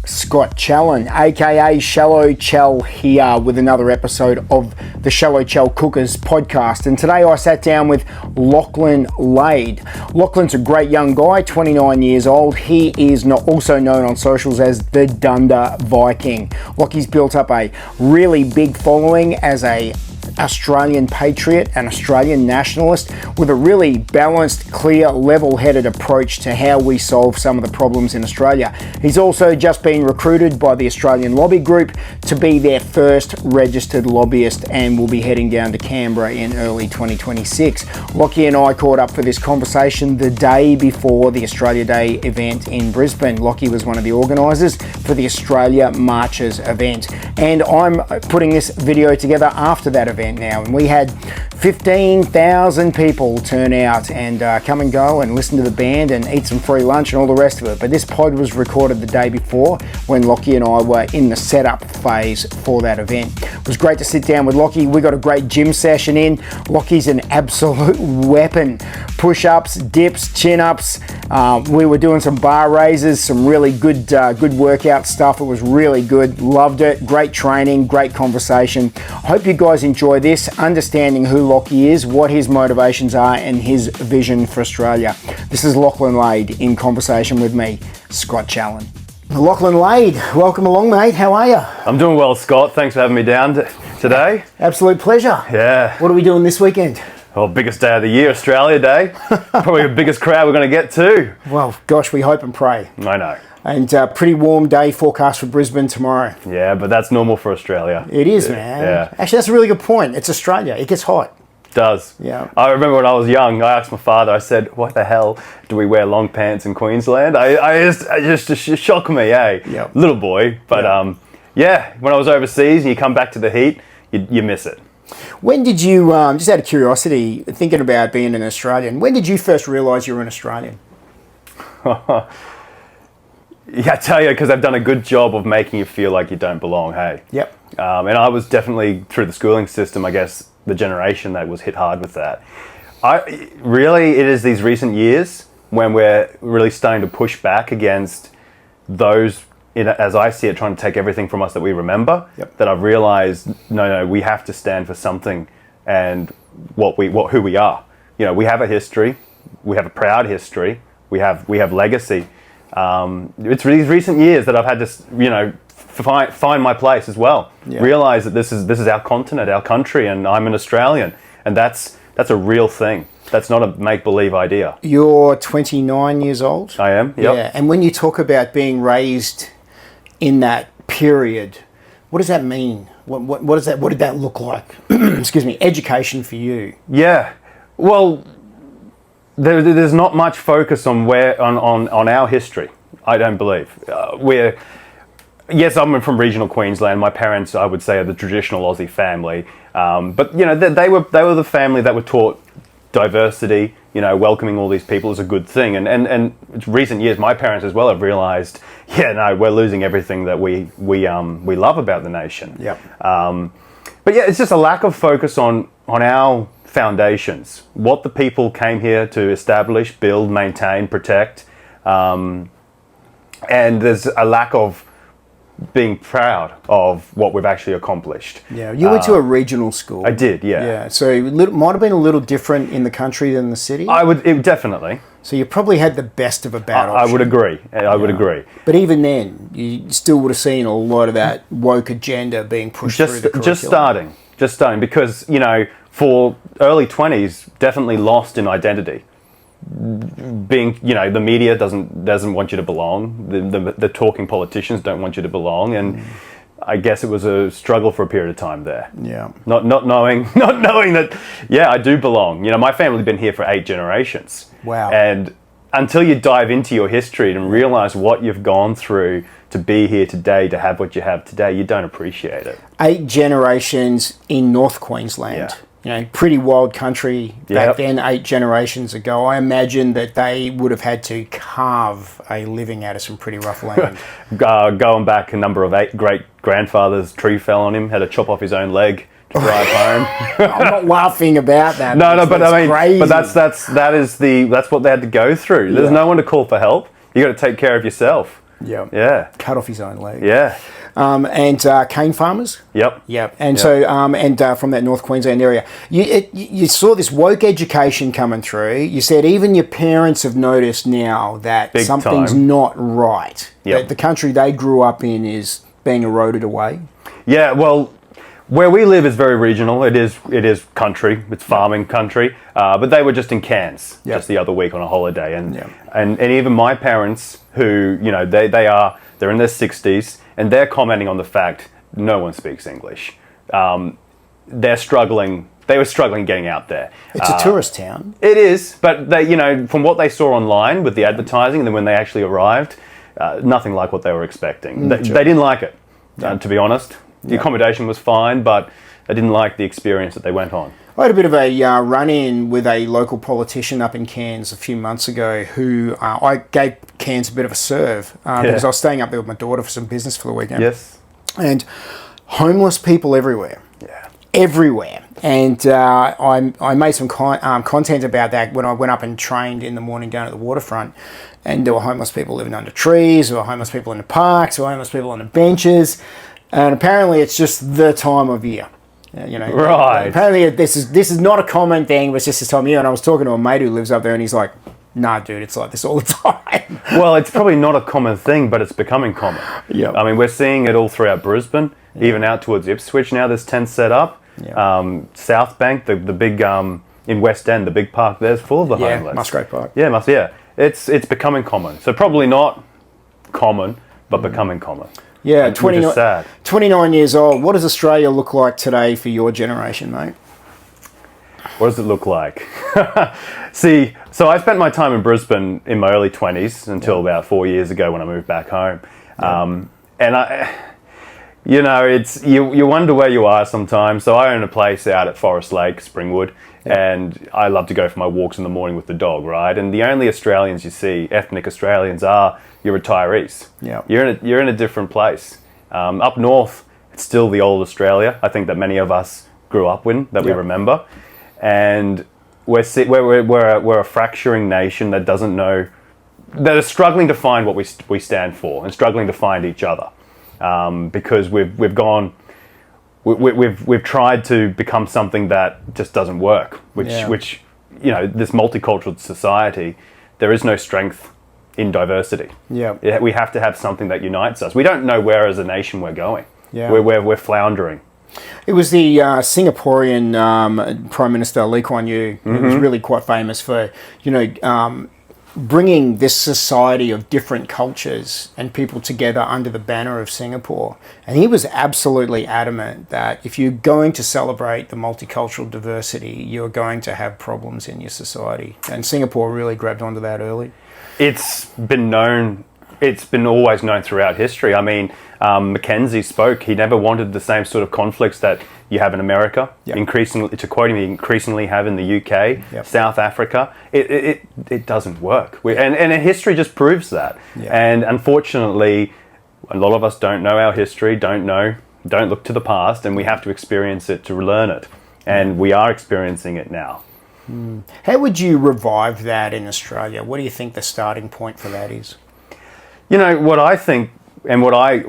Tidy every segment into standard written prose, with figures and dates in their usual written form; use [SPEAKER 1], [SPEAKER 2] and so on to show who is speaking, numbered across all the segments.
[SPEAKER 1] Scott Challen, aka Shallow Chell, here with another episode of the Shallow Chell Cookers podcast. And today I sat down with Lachlan Lade. Lachlan's a great young guy, 29 years old. He is also known on socials as the Dunder Viking. Lockie's built up a really big following as a Australian patriot, an Australian nationalist with a really balanced, clear, level-headed approach to how we solve some of the problems in Australia. He's also just been recruited by the Australian Lobby Group to be their first registered lobbyist and will be heading down to Canberra in early 2026. Lockie and I caught up for this conversation the day before the Australia Day event in Brisbane. Lockie was one of the organisers for the Australia Marches event, and I'm putting this video together after that event now, and we had 15,000 people turn out and come and go and listen to the band and eat some free lunch and all the rest of it. But this pod was recorded the day before when Lockie and I were in the setup phase for that event. It was great to sit down with Lockie. We got a great gym session in. Lockie's an absolute weapon. Push-ups, dips, chin-ups. We were doing some bar raises, some really good workout stuff. It was really good. Loved it. Great training, great conversation. I hope you guys enjoy this, understanding who Lockie is, what his motivations are, and his vision for Australia. This is Lachlan Lade in conversation with me, Scott Challen. Lachlan Lade, welcome along, mate. How are you?
[SPEAKER 2] I'm doing well, Scott. Thanks for having me down today.
[SPEAKER 1] Absolute pleasure.
[SPEAKER 2] Yeah.
[SPEAKER 1] What are we doing this weekend?
[SPEAKER 2] Well, biggest day of the year, Australia Day. Probably the biggest crowd we're going to get too.
[SPEAKER 1] Well, gosh, we hope and pray.
[SPEAKER 2] I know.
[SPEAKER 1] And pretty warm day forecast for Brisbane tomorrow.
[SPEAKER 2] Yeah, but that's normal for Australia.
[SPEAKER 1] It is, man.
[SPEAKER 2] Yeah.
[SPEAKER 1] Actually, that's a really good point. It's Australia. It gets hot.
[SPEAKER 2] It does.
[SPEAKER 1] Yeah.
[SPEAKER 2] I remember when I was young, I asked my father, I said, what the hell do we wear long pants in Queensland? It just shocked me, eh?
[SPEAKER 1] Yeah.
[SPEAKER 2] Little boy. But when I was overseas and you come back to the heat, you miss it.
[SPEAKER 1] When did you, just out of curiosity, thinking about being an Australian, when did you first realise you were an Australian?
[SPEAKER 2] Yeah, I tell you, because I've done a good job of making you feel like you don't belong, hey?
[SPEAKER 1] Yep.
[SPEAKER 2] And I was definitely, through the schooling system, I guess, the generation that was hit hard with that. It is these recent years when we're really starting to push back against those, as I see it, trying to take everything from us that we remember, that I've realised, no, we have to stand for something and who we are. You know, we have a history, we have a proud history, we have legacy. It's these recent years that I've had to, find my place as well. Yeah. Realise that this is our continent, our country, and I'm an Australian, and that's a real thing. That's not a make-believe idea.
[SPEAKER 1] You're 29 years old?
[SPEAKER 2] I am, yep.
[SPEAKER 1] Yeah, and when you talk about being raised in that period, what does that mean? What did that look like? Excuse me, education for you.
[SPEAKER 2] Yeah, well, there's not much focus on our history, I don't believe. Yes, I'm from regional Queensland. My parents, I would say, are the traditional Aussie family. But they were the family that were taught diversity. Welcoming all these people is a good thing. And recent years, my parents as well have realised, we're losing everything that we love about the nation.
[SPEAKER 1] Yep.
[SPEAKER 2] But yeah, it's just a lack of focus on our foundations, what the people came here to establish, build, maintain, protect, and there's a lack of being proud of what we've actually accomplished.
[SPEAKER 1] Yeah, you went to a regional school.
[SPEAKER 2] I did, yeah.
[SPEAKER 1] Yeah, so it might have been a little different in the country than the city.
[SPEAKER 2] Definitely.
[SPEAKER 1] So you probably had the best of a bad option.
[SPEAKER 2] I would agree. I would agree.
[SPEAKER 1] But even then, you still would have seen a lot of that woke agenda being pushed through the curriculum.
[SPEAKER 2] Just starting, because for early 20s, definitely lost in identity. Being, the media doesn't want you to belong. The talking politicians don't want you to belong, and I guess it was a struggle for a period of time there.
[SPEAKER 1] Yeah.
[SPEAKER 2] Not knowing that, I do belong. My family's been here for 8 generations.
[SPEAKER 1] Wow.
[SPEAKER 2] And until you dive into your history and realize what you've gone through to be here today, to have what you have today, you don't appreciate it.
[SPEAKER 1] 8 generations in North Queensland.
[SPEAKER 2] Yeah.
[SPEAKER 1] Pretty wild country back then, 8 generations ago. I imagine that they would have had to carve a living out of some pretty rough land.
[SPEAKER 2] Going back a number of 8 great-grandfathers, tree fell on him, had to chop off his own leg to drive home.
[SPEAKER 1] I'm not laughing about that.
[SPEAKER 2] No, but I mean,
[SPEAKER 1] crazy.
[SPEAKER 2] But that's what they had to go through. There's no one to call for help. You got to take care of yourself.
[SPEAKER 1] Yeah.
[SPEAKER 2] Yeah.
[SPEAKER 1] Cut off his own leg.
[SPEAKER 2] Yeah.
[SPEAKER 1] And cane farmers.
[SPEAKER 2] Yep.
[SPEAKER 1] Yep. And so, from that North Queensland area, you saw this woke education coming through. You said even your parents have noticed now that
[SPEAKER 2] Big
[SPEAKER 1] something's
[SPEAKER 2] time.
[SPEAKER 1] not right.
[SPEAKER 2] Yep.
[SPEAKER 1] That the country they grew up in is being eroded away.
[SPEAKER 2] Yeah, well, where we live is very regional. It is country. It's farming country. But they were just in Cairns just the other week on a holiday, and even my parents, who they're in their 60s, and they're commenting on the fact no one speaks English. They're struggling. They were struggling getting out there.
[SPEAKER 1] It's a tourist town.
[SPEAKER 2] It is, but they, from what they saw online with the advertising, and then when they actually arrived, nothing like what they were expecting. They didn't like it, to be honest. The accommodation was fine, but they didn't like the experience that they went on.
[SPEAKER 1] I had a bit of a run-in with a local politician up in Cairns a few months ago who I gave Cairns a bit of a serve because I was staying up there with my daughter for some business for the weekend.
[SPEAKER 2] Yes.
[SPEAKER 1] And homeless people everywhere.
[SPEAKER 2] Yeah.
[SPEAKER 1] Everywhere. And I made some content about that when I went up and trained in the morning down at the waterfront. And there were homeless people living under trees, there were homeless people in the parks, there were homeless people on the benches. And apparently it's just the time of year.
[SPEAKER 2] Right.
[SPEAKER 1] Apparently this is not a common thing, but it's just this time of year. And I was talking to a mate who lives up there, and he's like, "Nah, dude, it's like this all the time."
[SPEAKER 2] Well, it's probably not a common thing, but it's becoming common.
[SPEAKER 1] Yeah.
[SPEAKER 2] I mean, we're seeing it all throughout Brisbane, even out towards Ipswich now. There's tents set up.
[SPEAKER 1] Yeah.
[SPEAKER 2] South Bank, the big in West End, the big park there's full of the homeless.
[SPEAKER 1] Musgrave Park.
[SPEAKER 2] Yeah, it's becoming common. So probably not common, but becoming common.
[SPEAKER 1] Yeah,
[SPEAKER 2] which is sad.
[SPEAKER 1] 29 years old. What does Australia look like today for your generation, mate?
[SPEAKER 2] What does it look like? See, so I spent my time in Brisbane in my early 20s until about 4 years ago when I moved back home. And it's you wonder where you are sometimes. So I own a place out at Forest Lake, Springwood, and I love to go for my walks in the morning with the dog, right? And the only Australians you see, ethnic Australians, are your retirees.
[SPEAKER 1] Yeah.
[SPEAKER 2] You're in a different place. Up north, it's still the old Australia. I think that many of us grew up in, that we remember. And we're a fracturing nation that doesn't know, that is struggling to find what we stand for and struggling to find each other. Because we've tried to become something that just doesn't work, which this multicultural society, there is no strength in diversity.
[SPEAKER 1] Yeah.
[SPEAKER 2] We have to have something that unites us. We don't know where as a nation we're going.
[SPEAKER 1] Yeah.
[SPEAKER 2] We're floundering.
[SPEAKER 1] It was the Singaporean Prime Minister Lee Kuan Yew who was really quite famous for, bringing this society of different cultures and people together under the banner of Singapore. And he was absolutely adamant that if you're going to celebrate the multicultural diversity, you're going to have problems in your society. And Singapore really grabbed onto that early. It's been
[SPEAKER 2] always known throughout history. I mean, Mackenzie spoke, he never wanted the same sort of conflicts that you have in America, increasingly, to quote him, increasingly have in the UK, South Africa. It doesn't work. And history just proves that. And unfortunately, a lot of us don't know our history, don't look to the past, and we have to experience it to learn it. And we are experiencing it now.
[SPEAKER 1] How would you revive that in Australia? What do you think the starting point for that is?
[SPEAKER 2] What I think, and I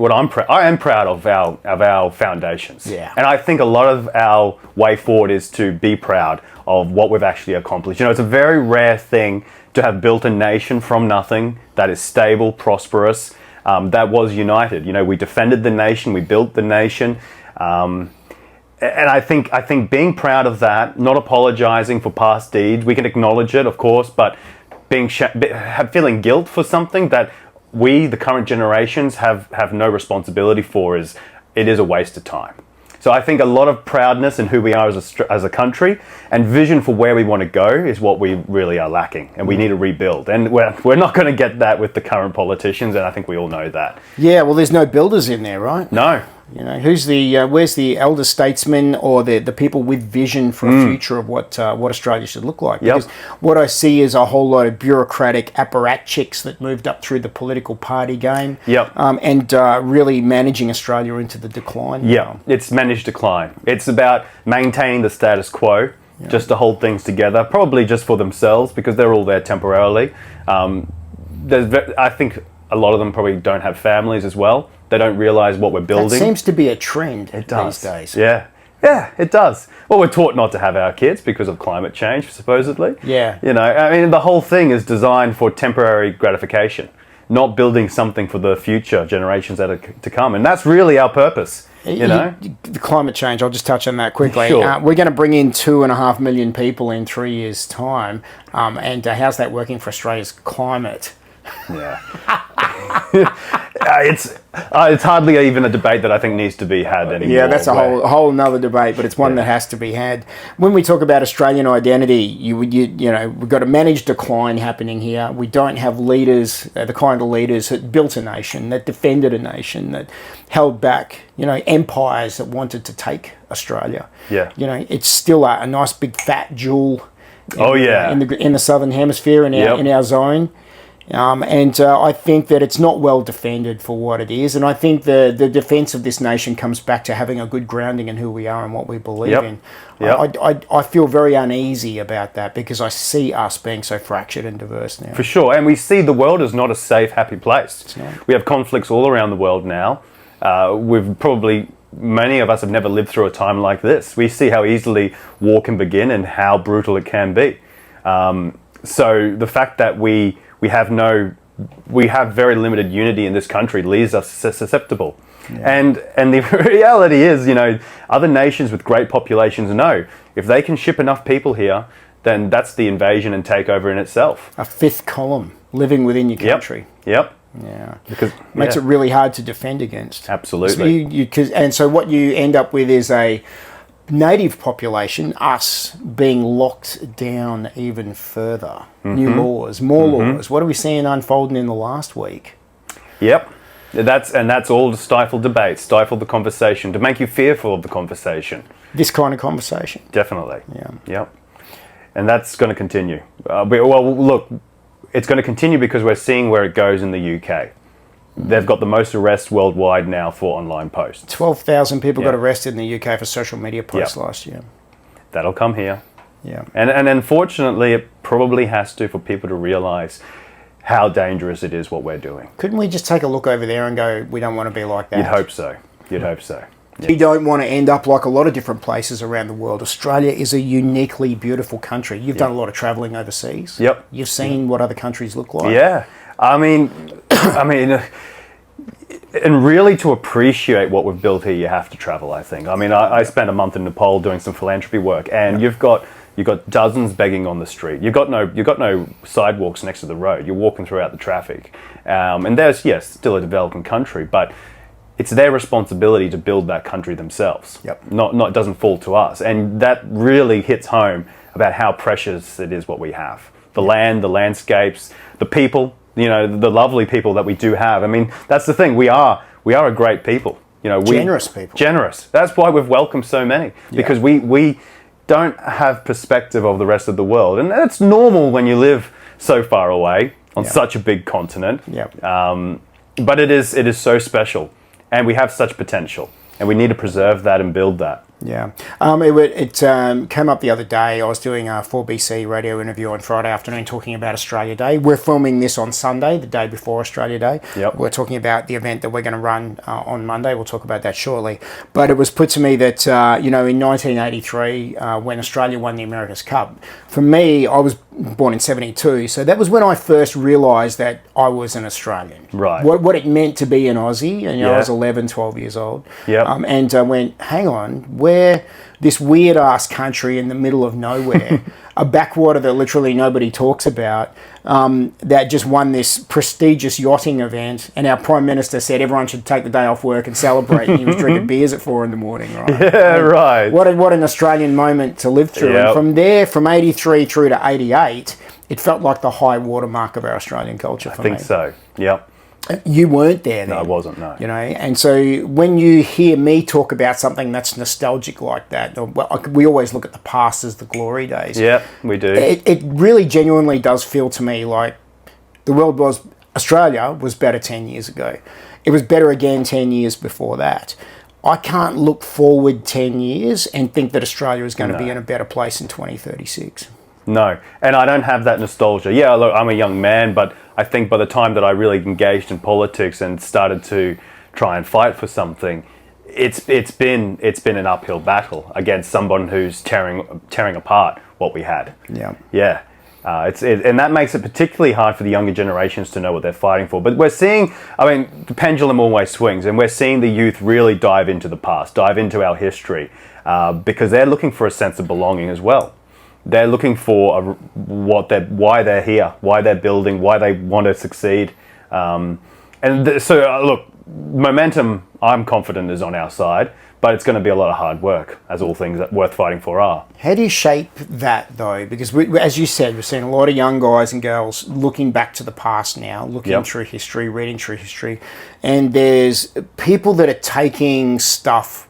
[SPEAKER 2] am proud of our foundations.
[SPEAKER 1] Yeah.
[SPEAKER 2] And I think a lot of our way forward is to be proud of what we've actually accomplished. It's a very rare thing to have built a nation from nothing that is stable, prosperous, that was united. We defended the nation, we built the nation. And I think being proud of that, not apologizing for past deeds, we can acknowledge it, of course, but feeling guilt for something that we, the current generations, have no responsibility for, it is a waste of time. So I think a lot of proudness in who we are as a country and vision for where we want to go is what we really are lacking, and we need to rebuild. And we're not going to get that with the current politicians, and I think we all know that. Yeah,
[SPEAKER 1] well, there's no builders in there, right?
[SPEAKER 2] No.
[SPEAKER 1] Who's where's the elder statesmen or the people with vision for a future of what Australia should look like? Because what I see is a whole lot of bureaucratic apparatchiks that moved up through the political party game. And really managing Australia into the decline.
[SPEAKER 2] It's managed decline. It's about maintaining the status quo, just to hold things together, probably just for themselves because they're all there temporarily. I think a lot of them probably don't have families as well. They don't realise what we're building.
[SPEAKER 1] That seems to be a trend
[SPEAKER 2] these
[SPEAKER 1] days.
[SPEAKER 2] Yeah. Yeah, it does. Well, we're taught not to have our kids because of climate change, supposedly.
[SPEAKER 1] Yeah.
[SPEAKER 2] You know, I mean, the whole thing is designed for temporary gratification, not building something for the future generations that are to come. And that's really our purpose, you know?
[SPEAKER 1] The climate change, I'll just touch on that quickly.
[SPEAKER 2] Sure.
[SPEAKER 1] We're going to bring in 2.5 million people in 3 years' time. And how's that working for Australia's climate?
[SPEAKER 2] Yeah. It's hardly even a debate that I think needs to be had anymore.
[SPEAKER 1] Yeah, that's a whole another debate, but it's one that has to be had. When we talk about Australian identity, you know, we've got a managed decline happening here. We don't have leaders, the kind of leaders that built a nation, that defended a nation, that held back, you know, empires that wanted to take Australia.
[SPEAKER 2] Yeah.
[SPEAKER 1] You know, it's still a nice big fat jewel. In the southern hemisphere, in our zone. I think that it's not well defended for what it is, and I think the defence of this nation comes back to having a good grounding in who we are and what we believe in. I feel very uneasy about that because I see us being so fractured and diverse now.
[SPEAKER 2] For sure, and we see the world as not a safe, happy place.
[SPEAKER 1] It's not.
[SPEAKER 2] We have conflicts all around the world now. Many of us have never lived through a time like this. We see how easily war can begin and how brutal it can be. So the fact that we have very limited unity in this country leaves us susceptible. Yeah. And the reality is, you know, other nations with great populations know if they can ship enough people here, then that's the invasion and takeover in itself.
[SPEAKER 1] A fifth column living within your country.
[SPEAKER 2] Yep.
[SPEAKER 1] Yeah,
[SPEAKER 2] because
[SPEAKER 1] makes it really hard to defend against.
[SPEAKER 2] Absolutely.
[SPEAKER 1] And so what you end up with is a native population, us, being locked down even further. New laws, more laws. What are we seeing unfolding in the last week?
[SPEAKER 2] Yep. That's all to stifle debate, stifle the conversation, to make you fearful of the conversation.
[SPEAKER 1] This kind of conversation.
[SPEAKER 2] Definitely.
[SPEAKER 1] Yeah.
[SPEAKER 2] Yep. And that's going to continue. Look, it's going to continue because we're seeing where it goes in the UK. They've got the most arrests worldwide now for online posts.
[SPEAKER 1] 12,000 people got arrested in the UK for social media posts last year.
[SPEAKER 2] That'll come here.
[SPEAKER 1] Yeah.
[SPEAKER 2] And unfortunately, it probably has to for people to realise how dangerous it is what we're doing.
[SPEAKER 1] Couldn't we just take a look over there and go, we don't want to be like that?
[SPEAKER 2] You'd hope so. You'd hope so.
[SPEAKER 1] Yeah. We don't want to end up like a lot of different places around the world. Australia is a uniquely beautiful country. You've done a lot of travelling overseas.
[SPEAKER 2] Yep.
[SPEAKER 1] You've seen what other countries look like.
[SPEAKER 2] Yeah. I mean, and really to appreciate what we've built here, you have to travel, I think. I mean, I spent a month in Nepal doing some philanthropy work, and you've got dozens begging on the street. You've got no sidewalks next to the road. You're walking throughout the traffic. And there's, still a developing country, but it's their responsibility to build that country themselves.
[SPEAKER 1] Yep.
[SPEAKER 2] Not doesn't fall to us. And that really hits home about how precious it is what we have. The land, the landscapes, the people, you know, the lovely people that we do have. I mean, that's the thing. We are a great people. You know,
[SPEAKER 1] generous people.
[SPEAKER 2] Generous. That's why we've welcomed so many. Because we don't have perspective of the rest of the world. And that's normal when you live so far away on such a big continent. But it is so special. And we have such potential, and we need to preserve that and build that.
[SPEAKER 1] Yeah. It came up the other day. I was doing a 4BC radio interview on Friday afternoon talking about Australia Day. We're filming this on Sunday, the day before Australia Day.
[SPEAKER 2] Yep.
[SPEAKER 1] We're talking about the event that we're going to run on Monday. We'll talk about that shortly. But it was put to me that, in 1983, when Australia won the America's Cup, for me, I was born in 72, so that was when I first realised that I was an Australian.
[SPEAKER 2] Right.
[SPEAKER 1] What it meant to be an Aussie, and I was 11, 12 years old.
[SPEAKER 2] Yep.
[SPEAKER 1] And I went, hang on, we're this weird ass country in the middle of nowhere, a backwater that literally nobody talks about, that just won this prestigious yachting event, and our Prime Minister said everyone should take the day off work and celebrate, and he was drinking beers at 4 a.m, right?
[SPEAKER 2] Yeah, right.
[SPEAKER 1] What an Australian moment to live through.
[SPEAKER 2] Yep.
[SPEAKER 1] And from there, from 83 through to 88, it felt like the high watermark of our Australian culture for me.
[SPEAKER 2] I think so, yep.
[SPEAKER 1] You weren't there then.
[SPEAKER 2] No, I wasn't, no.
[SPEAKER 1] You know, and so when you hear me talk about something that's nostalgic like that, we always look at the past as the glory days.
[SPEAKER 2] Yeah, we do.
[SPEAKER 1] It really genuinely does feel to me like Australia was better 10 years ago. It was better again 10 years before that. I can't look forward 10 years and think that Australia is going to be in a better place in 2036.
[SPEAKER 2] No, and I don't have that nostalgia. Yeah, look, I'm a young man, but I think by the time that I really engaged in politics and started to try and fight for something, it's been an uphill battle against someone who's tearing apart what we had. Yeah. And that makes it particularly hard for the younger generations to know what they're fighting for. But we're seeing, I mean, the pendulum always swings, and we're seeing the youth really dive into the past, dive into our history, because they're looking for a sense of belonging as well. They're looking for why they're here, why they're building, why they want to succeed. Look, momentum, I'm confident, is on our side, but it's going to be a lot of hard work, as all things that worth fighting for are.
[SPEAKER 1] How do you shape that, though? Because, as you said, we've seen a lot of young guys and girls looking back to the past now, looking through history, reading through history, and there's people that are taking stuff,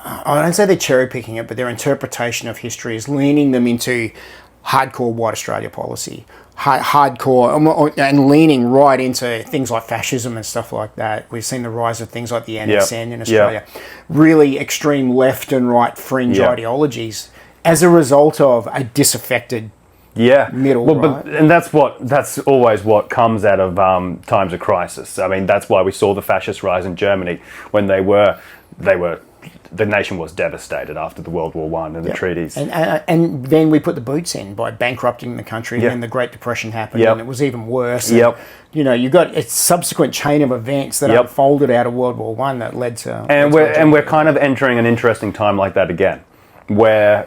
[SPEAKER 1] I don't say they're cherry picking it, but their interpretation of history is leaning them into hardcore white Australia policy, hardcore, and leaning right into things like fascism and stuff like that. We've seen the rise of things like the NSN in Australia, really extreme left and right fringe ideologies as a result of a disaffected middle. Well,
[SPEAKER 2] and that's always what comes out of times of crisis. I mean, that's why we saw the fascist rise in Germany when the nation was devastated after the World War I and the treaties.
[SPEAKER 1] And then we put the boots in by bankrupting the country, and then the Great Depression happened, and it was even worse. And, you got a subsequent chain of events that unfolded out of World War I that led to...
[SPEAKER 2] And we're kind of entering an interesting time like that again, where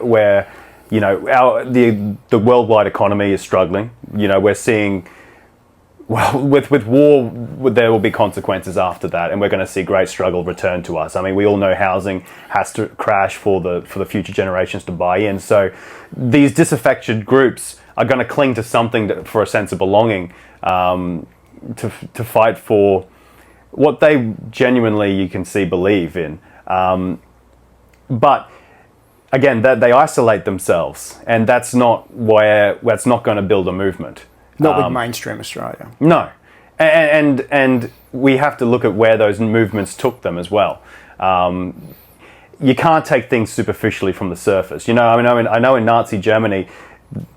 [SPEAKER 2] the worldwide economy is struggling. We're seeing... Well, with war, there will be consequences after that, and we're going to see great struggle return to us. I mean, we all know housing has to crash for the future generations to buy in. So these disaffected groups are going to cling to something for a sense of belonging, to fight for what they genuinely, you can see, believe in. But again, they isolate themselves, and that's not going to build a movement.
[SPEAKER 1] Not with mainstream Australia.
[SPEAKER 2] No. And we have to look at where those movements took them as well. You can't take things superficially from the surface. I know in Nazi Germany,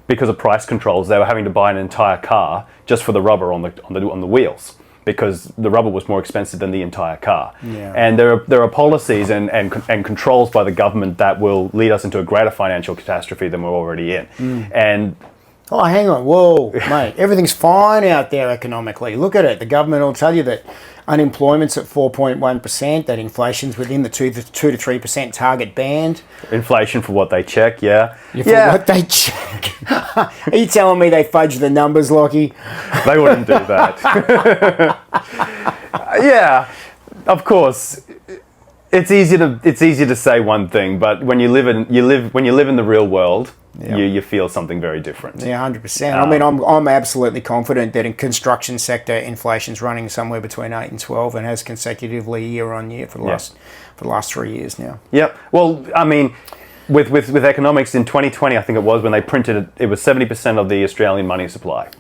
[SPEAKER 2] because of price controls, they were having to buy an entire car just for the rubber on the wheels, because the rubber was more expensive than the entire car. And there are policies and controls by the government that will lead us into a greater financial catastrophe than we're already in. And
[SPEAKER 1] oh, hang on. Whoa, mate. Everything's fine out there economically. Look at it. The government will tell you that unemployment's at 4.1%, that inflation's within the 2 to 3% target band.
[SPEAKER 2] Inflation for what they check,
[SPEAKER 1] what they check. Are you telling me they fudge the numbers, Lockie?
[SPEAKER 2] They wouldn't do that. Of course. It's easy to say one thing, but when you live in the real world, you feel something very different.
[SPEAKER 1] 100%. I mean, I'm absolutely confident that in construction sector, inflation's running somewhere between 8 and 12, and has consecutively year on year for the last 3 years now.
[SPEAKER 2] Yep. Well, I mean, with economics in 2020, I think it was, when they printed it was 70% of the Australian money supply.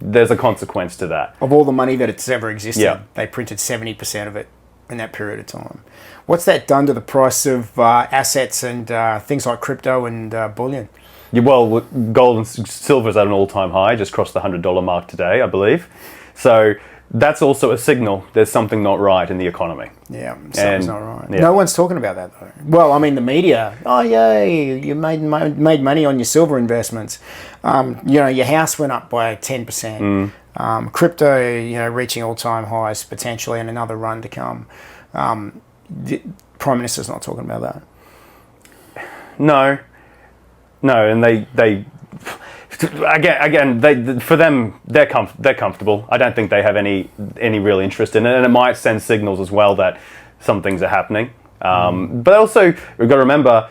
[SPEAKER 2] There's a consequence to that.
[SPEAKER 1] Of all the money that it's ever existed, they printed 70% of it in that period of time. What's that done to the price of assets and things like crypto and bullion?
[SPEAKER 2] Well, gold and silver is at an all-time high, just crossed the $100 mark today, I believe. So that's also a signal there's something not right in the economy.
[SPEAKER 1] Yeah, something's not right. Yeah. No one's talking about that, though. Well, I mean, the media, oh, yay, you made money on your silver investments. Your house went up by 10%. Crypto, reaching all-time highs potentially, and another run to come. The Prime Minister's not talking about that.
[SPEAKER 2] No, and they for them, they're comfortable. I don't think they have any real interest in it, and it might send signals as well that some things are happening. But also, we've got to remember,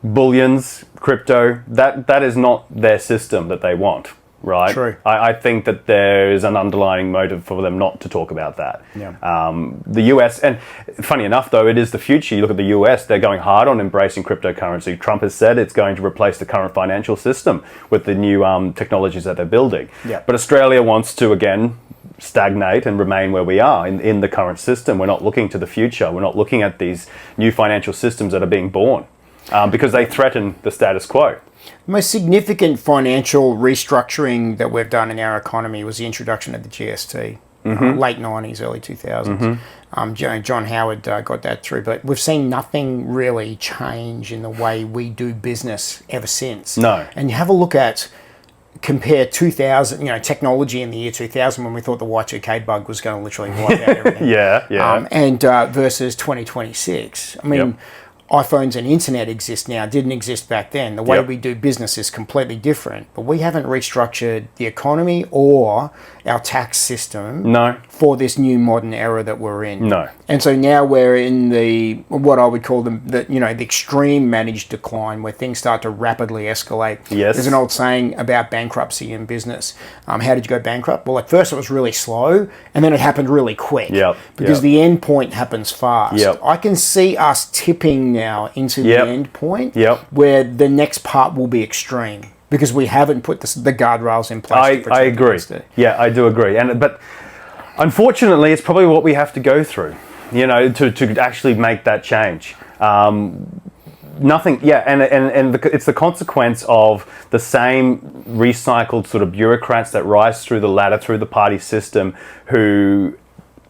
[SPEAKER 2] bullions, crypto, that is not their system that they want. Right.
[SPEAKER 1] True.
[SPEAKER 2] I think that there is an underlying motive for them not to talk about that. The US, and funny enough, though, it is the future. You look at the US; they're going hard on embracing cryptocurrency. Trump has said it's going to replace the current financial system with the new technologies that they're building. But Australia wants to again stagnate and remain where we are in the current system. We're not looking to the future. We're not looking at these new financial systems that are being born. because they threaten the status quo.
[SPEAKER 1] The most significant financial restructuring that we've done in our economy was the introduction of the GST, late 90s, early 2000s. John Howard got that through, but we've seen nothing really change in the way we do business ever since.
[SPEAKER 2] No.
[SPEAKER 1] And you have a look at, compare 2000, technology in the year 2000 when we thought the Y2K bug was going to literally wipe out everything. And versus 2026. I mean, iPhones and internet exist now, didn't exist back then. The way we do business is completely different. But we haven't restructured the economy or our tax system for this new modern era that we're in.
[SPEAKER 2] No.
[SPEAKER 1] And so now we're in what I would call the extreme managed decline where things start to rapidly escalate.
[SPEAKER 2] Yes.
[SPEAKER 1] There's an old saying about bankruptcy in business. How did you go bankrupt? Well, at first it was really slow and then it happened really quick. Because the end point happens fast. I can see us tipping now into the end point where the next part will be extreme because we haven't put the guardrails in place.
[SPEAKER 2] I agree. Yeah, I do agree. But unfortunately, it's probably what we have to go through, to actually make that change. It's the consequence of the same recycled sort of bureaucrats that rise through the ladder, through the party system, who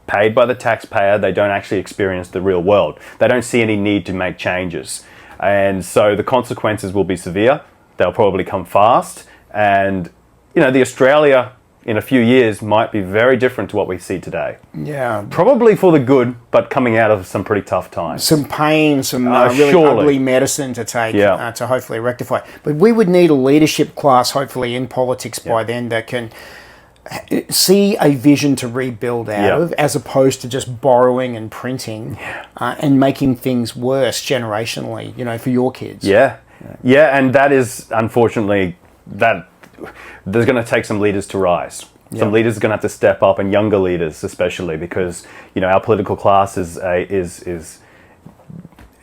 [SPEAKER 2] paid by the taxpayer, they don't actually experience the real world. They don't see any need to make changes. And so the consequences will be severe. They'll probably come fast. And, the Australia in a few years might be very different to what we see today.
[SPEAKER 1] Yeah.
[SPEAKER 2] Probably for the good, but coming out of some pretty tough times.
[SPEAKER 1] Some pain, some really ugly medicine to take to hopefully rectify. But we would need a leadership class, hopefully, in politics by then that can see a vision to rebuild out of, as opposed to just borrowing and printing and making things worse generationally, for your kids.
[SPEAKER 2] And that is, unfortunately, that there's going to take some leaders to rise. Some leaders are going to have to step up, and younger leaders especially, because our political class is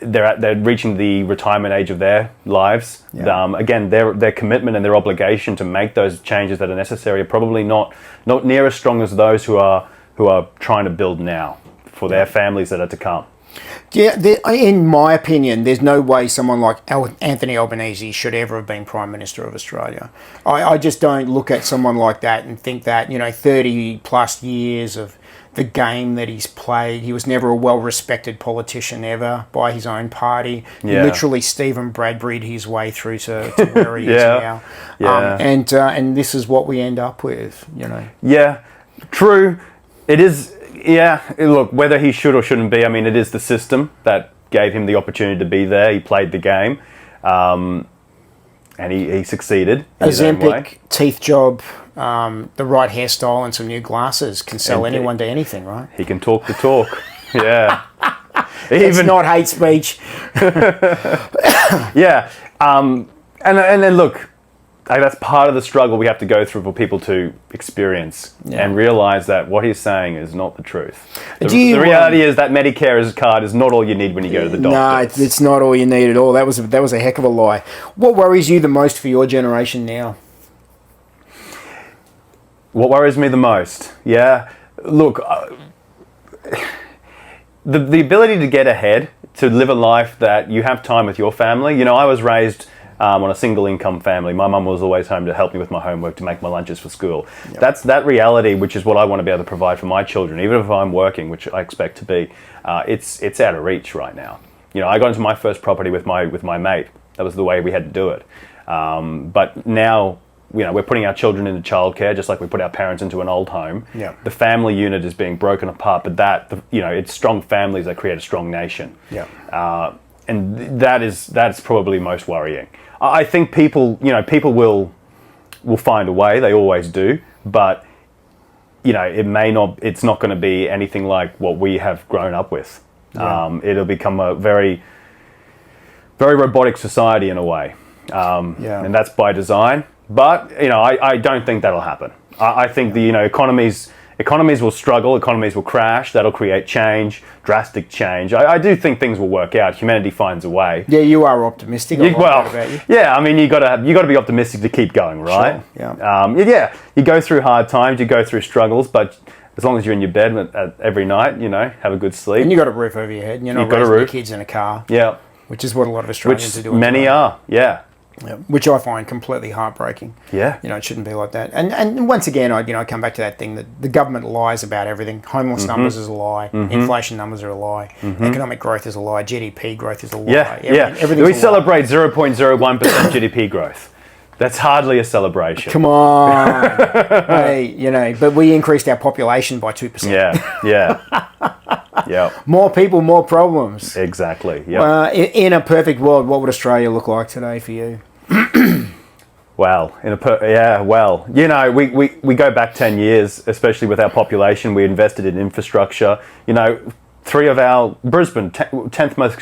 [SPEAKER 2] they're reaching the retirement age of their lives. Again, their commitment and their obligation to make those changes that are necessary are probably not near as strong as those who are trying to build now for their families that are to come.
[SPEAKER 1] Yeah, in my opinion, there's no way someone like Anthony Albanese should ever have been Prime Minister of Australia. I just don't look at someone like that and think that, 30 plus years of the game that he's played. He was never a well-respected politician ever by his own party. He literally Stephen Bradbury'd his way through to where he is now. And this is what we end up with,
[SPEAKER 2] Yeah, true. It is, look, whether he should or shouldn't be, I mean, it is the system that gave him the opportunity to be there. He played the game, and he succeeded in his own way.
[SPEAKER 1] Teeth job, the right hairstyle and some new glasses can sell anyone to anything, right?
[SPEAKER 2] He can talk the talk.
[SPEAKER 1] It's not hate speech.
[SPEAKER 2] And then look, that's part of the struggle we have to go through for people to experience and realise that what he's saying is not the truth. The reality is that Medicare card is not all you need when you go to the doctor.
[SPEAKER 1] No, it's not all you need at all. That was a heck of a lie. What worries you the most for your generation now?
[SPEAKER 2] What worries me the most? Look, the ability to get ahead, to live a life that you have time with your family. I was raised on a single income family. My mum was always home to help me with my homework, to make my lunches for school. That's that reality, which is what I want to be able to provide for my children, even if I'm working, which I expect to be. It's out of reach right now. I got into my first property with my mate. That was the way we had to do it. But now, we're putting our children into childcare, just like we put our parents into an old home. The family unit is being broken apart, but it's strong families that create a strong nation. And that's probably most worrying. I think people will find a way. They always do, but it's not going to be anything like what we have grown up with. It'll become a very, very robotic society in a way, and that's by design. But I don't think that'll happen. I think the economies will struggle, economies will crash. That'll create change, drastic change. I do think things will work out. Humanity finds a way.
[SPEAKER 1] Yeah, you are optimistic. I like that about you.
[SPEAKER 2] Yeah, I mean, you got to be optimistic to keep going, right?
[SPEAKER 1] Sure.
[SPEAKER 2] You go through hard times, you go through struggles, but as long as you're in your bed every night, have a good sleep.
[SPEAKER 1] And you got a roof over your head. And you're not raising your kids in a car.
[SPEAKER 2] Yeah.
[SPEAKER 1] which is what a lot of Australians are doing.
[SPEAKER 2] Many
[SPEAKER 1] today.
[SPEAKER 2] are, yeah.
[SPEAKER 1] Yeah, which I find completely heartbreaking.
[SPEAKER 2] Yeah.
[SPEAKER 1] It shouldn't be like that. And once again, I come back to that thing that the government lies about everything. Homeless numbers is a lie. Inflation numbers are a lie. Economic growth is a lie. GDP growth is a lie.
[SPEAKER 2] Yeah,
[SPEAKER 1] Everything's
[SPEAKER 2] we celebrate 0.01% GDP growth. That's hardly a celebration.
[SPEAKER 1] Come on. Hey, but we increased our population by 2%.
[SPEAKER 2] Yeah.
[SPEAKER 1] More people, more problems.
[SPEAKER 2] Exactly. Yeah.
[SPEAKER 1] In a perfect world, what would Australia look like today for you?
[SPEAKER 2] Well, we go back 10 years, especially with our population. We invested in infrastructure. Brisbane, 10th most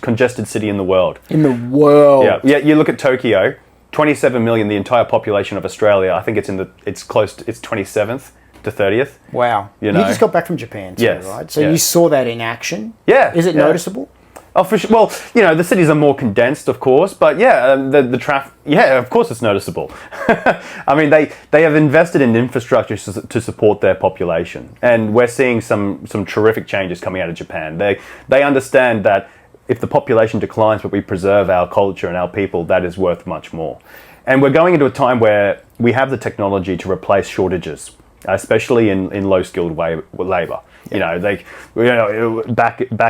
[SPEAKER 2] congested city in the world.
[SPEAKER 1] In the world.
[SPEAKER 2] Yeah. You look at Tokyo, 27 million, the entire population of Australia. I think it's 27th to 30th.
[SPEAKER 1] Wow. You just got back from Japan too, right? So you saw that in action?
[SPEAKER 2] Yeah.
[SPEAKER 1] Is it noticeable?
[SPEAKER 2] Oh, for sure. Well, the cities are more condensed, of course, but the traffic, of course it's noticeable. I mean, they have invested in infrastructure to support their population, and we're seeing some terrific changes coming out of Japan. They understand that if the population declines but we preserve our culture and our people, that is worth much more. And we're going into a time where we have the technology to replace shortages, especially in low-skilled labour. Back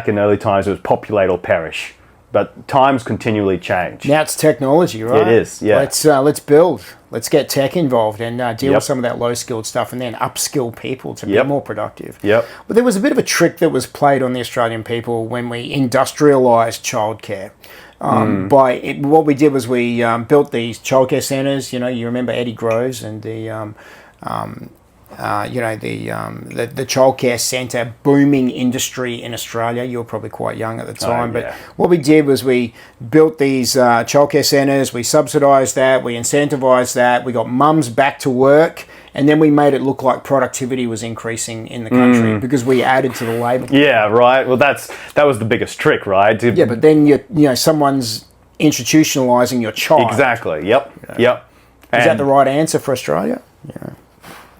[SPEAKER 2] in early times, it was populate or perish. But times continually change.
[SPEAKER 1] Now it's technology, right?
[SPEAKER 2] It is, yeah.
[SPEAKER 1] Let's build. Let's get tech involved and deal with some of that low-skilled stuff and then upskill people to be more productive.
[SPEAKER 2] Yep.
[SPEAKER 1] But there was a bit of a trick that was played on the Australian people when we industrialised childcare. What we did was we built these childcare centres. You remember Eddie Groves and the childcare centre booming industry in Australia. You were probably quite young at the time, but what we did was we built these childcare centres, we subsidised that, we incentivised that, we got mums back to work, and then we made it look like productivity was increasing in the country because we added to the labour.
[SPEAKER 2] Yeah, right. Well, that was the biggest trick, right?
[SPEAKER 1] But then someone's institutionalising your child.
[SPEAKER 2] Exactly. Yep.
[SPEAKER 1] Is that the right answer for Australia? Yeah.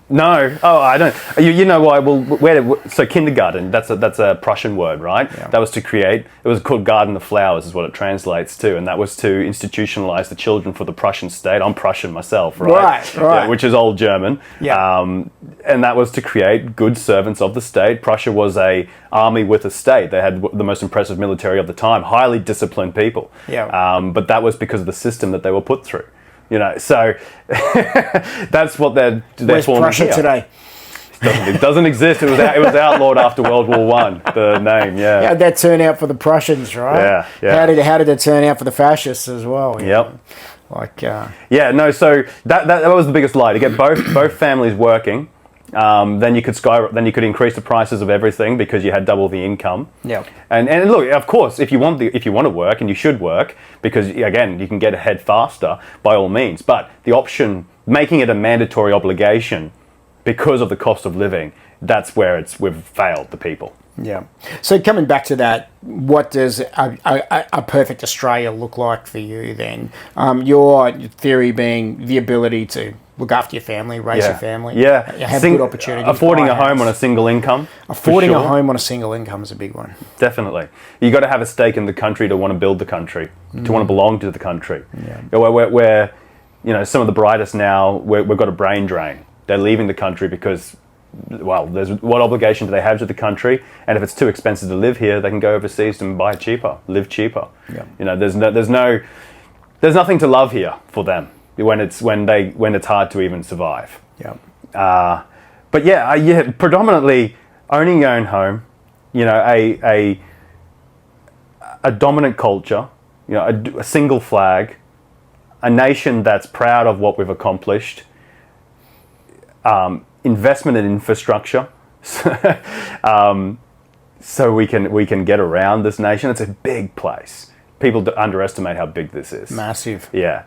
[SPEAKER 2] No. Oh, I don't. You know why? Well, so kindergarten, that's a Prussian word, right? Yeah. That was to create, it was called Garden of Flowers is what it translates to, and that was to institutionalize the children for the Prussian state. I'm Prussian myself, right?
[SPEAKER 1] Right.
[SPEAKER 2] Yeah, which is old German.
[SPEAKER 1] Yeah.
[SPEAKER 2] And that was to create good servants of the state. Prussia was a army with a state. They had the most impressive military of the time, highly disciplined people.
[SPEAKER 1] Yeah.
[SPEAKER 2] But that was because of the system that they were put through. So that's what they're
[SPEAKER 1] Where's Prussia today?
[SPEAKER 2] It doesn't exist. It was outlawed after World War One. The name, yeah.
[SPEAKER 1] How did that turn out for the Prussians, right?
[SPEAKER 2] Yeah.
[SPEAKER 1] How did it turn out for the fascists as well?
[SPEAKER 2] Yep.
[SPEAKER 1] So
[SPEAKER 2] that was the biggest lie, to get both families working. Then you could increase the prices of everything because you had double the income.
[SPEAKER 1] Yeah.
[SPEAKER 2] And look, of course, if you want to work, and you should work, because again you can get ahead faster, by all means. But the option, making it a mandatory obligation because of the cost of living, that's where we've failed the people.
[SPEAKER 1] Yeah. So coming back to that, what does a perfect Australia look like for you then? Your theory being the ability to look after your family, raise your family, have good opportunities.
[SPEAKER 2] Affording a home on a single income.
[SPEAKER 1] Affording a home on a single income is a big one.
[SPEAKER 2] Definitely. You got to have a stake in the country to want to build the country, to want to belong to the country. Yeah. We're some of the brightest now, we've got a brain drain. They're leaving the country because, well, what obligation do they have to the country? And if it's too expensive to live here, they can go overseas and buy cheaper, live cheaper. Yeah. There's nothing to love here for them when it's hard to even survive.
[SPEAKER 1] Yeah.
[SPEAKER 2] But predominantly owning your own home, a dominant culture, a single flag, a nation that's proud of what we've accomplished. Investment in infrastructure, so we can get around this nation. It's a big place. People underestimate how big this is.
[SPEAKER 1] Massive.
[SPEAKER 2] Yeah.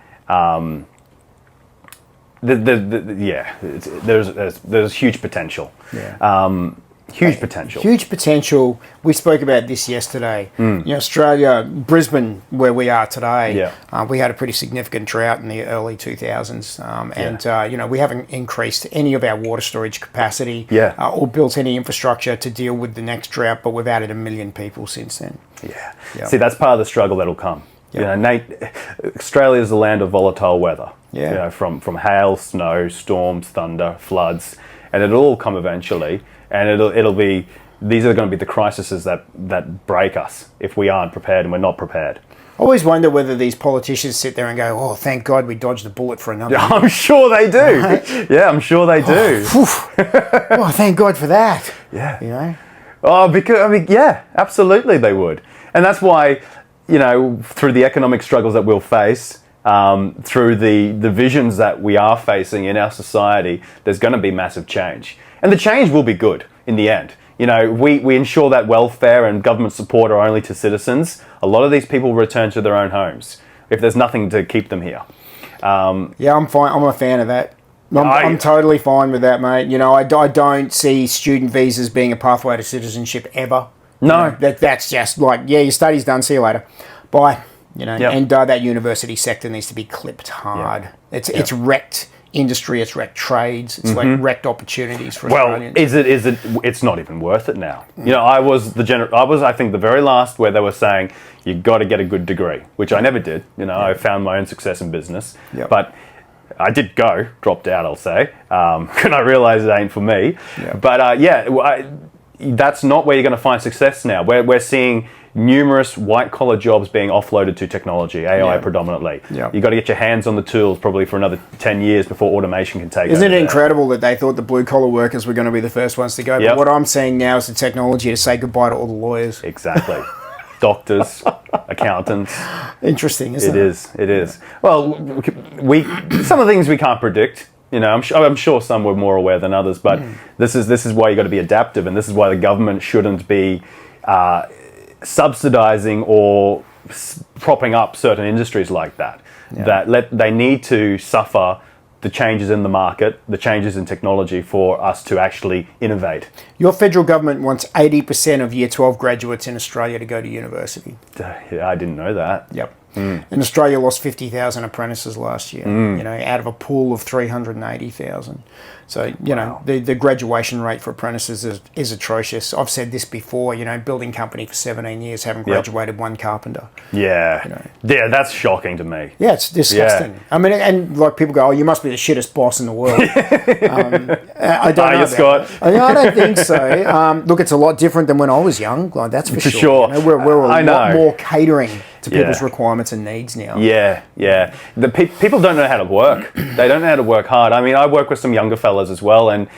[SPEAKER 2] There's huge potential.
[SPEAKER 1] Yeah.
[SPEAKER 2] Huge potential.
[SPEAKER 1] Huge potential. We spoke about this yesterday. Australia, Brisbane, where we are today, we had a pretty significant drought in the early 2000s. And we haven't increased any of our water storage capacity or built any infrastructure to deal with the next drought, but we've added 1 million people since then.
[SPEAKER 2] Yeah. See, that's part of the struggle that'll come. Australia is the land of volatile weather. From hail, snow, storms, thunder, floods, and it'll all come eventually. And it'll be, these are going to be the crises that break us if we aren't prepared and we're not prepared.
[SPEAKER 1] I always wonder whether these politicians sit there and go, "Oh, thank God we dodged a bullet for another."
[SPEAKER 2] I'm sure they do. Right? Yeah, I'm sure they do.
[SPEAKER 1] Oh, thank God for that.
[SPEAKER 2] Yeah. Oh, because absolutely they would, and that's why through the economic struggles that we'll face. Through the divisions that we are facing in our society, there's going to be massive change. And the change will be good in the end. We ensure that welfare and government support are only to citizens. A lot of these people return to their own homes if there's nothing to keep them here.
[SPEAKER 1] I'm fine. I'm a fan of that. I'm totally fine with that, mate. I don't see student visas being a pathway to citizenship ever.
[SPEAKER 2] No.
[SPEAKER 1] That's just like, your study's done, see you later. Bye. And that university sector needs to be clipped hard. It's wrecked industry, it's wrecked trades, it's wrecked opportunities for Australians.
[SPEAKER 2] Well, it's not even worth it now. I was I think the very last where they were saying you've got to get a good degree, which I never did. I found my own success in business, but I did dropped out, I'll say, and I realised it ain't for me. But that's not where you're going to find success now. We're seeing numerous white-collar jobs being offloaded to technology, AI predominantly. You've got to get your hands on the tools probably for another 10 years before automation can take over.
[SPEAKER 1] Isn't it incredible that they thought the blue-collar workers were going to be the first ones to go? But what I'm seeing now is the technology to say goodbye to all the lawyers.
[SPEAKER 2] Exactly. Doctors, accountants.
[SPEAKER 1] Interesting, isn't it?
[SPEAKER 2] It is. Well, some of the things we can't predict. I'm sure some were more aware than others, but this is why you've got to be adaptive, and this is why the government shouldn't be subsidizing or propping up certain industries like that. They need to suffer the changes in the market, the changes in technology for us to actually innovate.
[SPEAKER 1] Your federal government wants 80% of Year 12 graduates in Australia to go to university.
[SPEAKER 2] I didn't know that.
[SPEAKER 1] Yep. And Australia lost 50,000 apprentices last year, out of a pool of 380,000. So, the graduation rate for apprentices is atrocious. I've said this before, building company for 17 years, haven't graduated one carpenter.
[SPEAKER 2] Yeah, that's shocking to me.
[SPEAKER 1] Yeah, it's disgusting. Yeah. I mean, and like people go, "Oh, you must be the shittest boss in the world." I don't know.
[SPEAKER 2] Scott?
[SPEAKER 1] I don't think so. Look, it's a lot different than when I was young. Like, that's for sure. We're a lot more catering to people's requirements and needs now.
[SPEAKER 2] Yeah. The people don't know how to work. They don't know how to work hard. I mean, I work with some younger fellas as well, and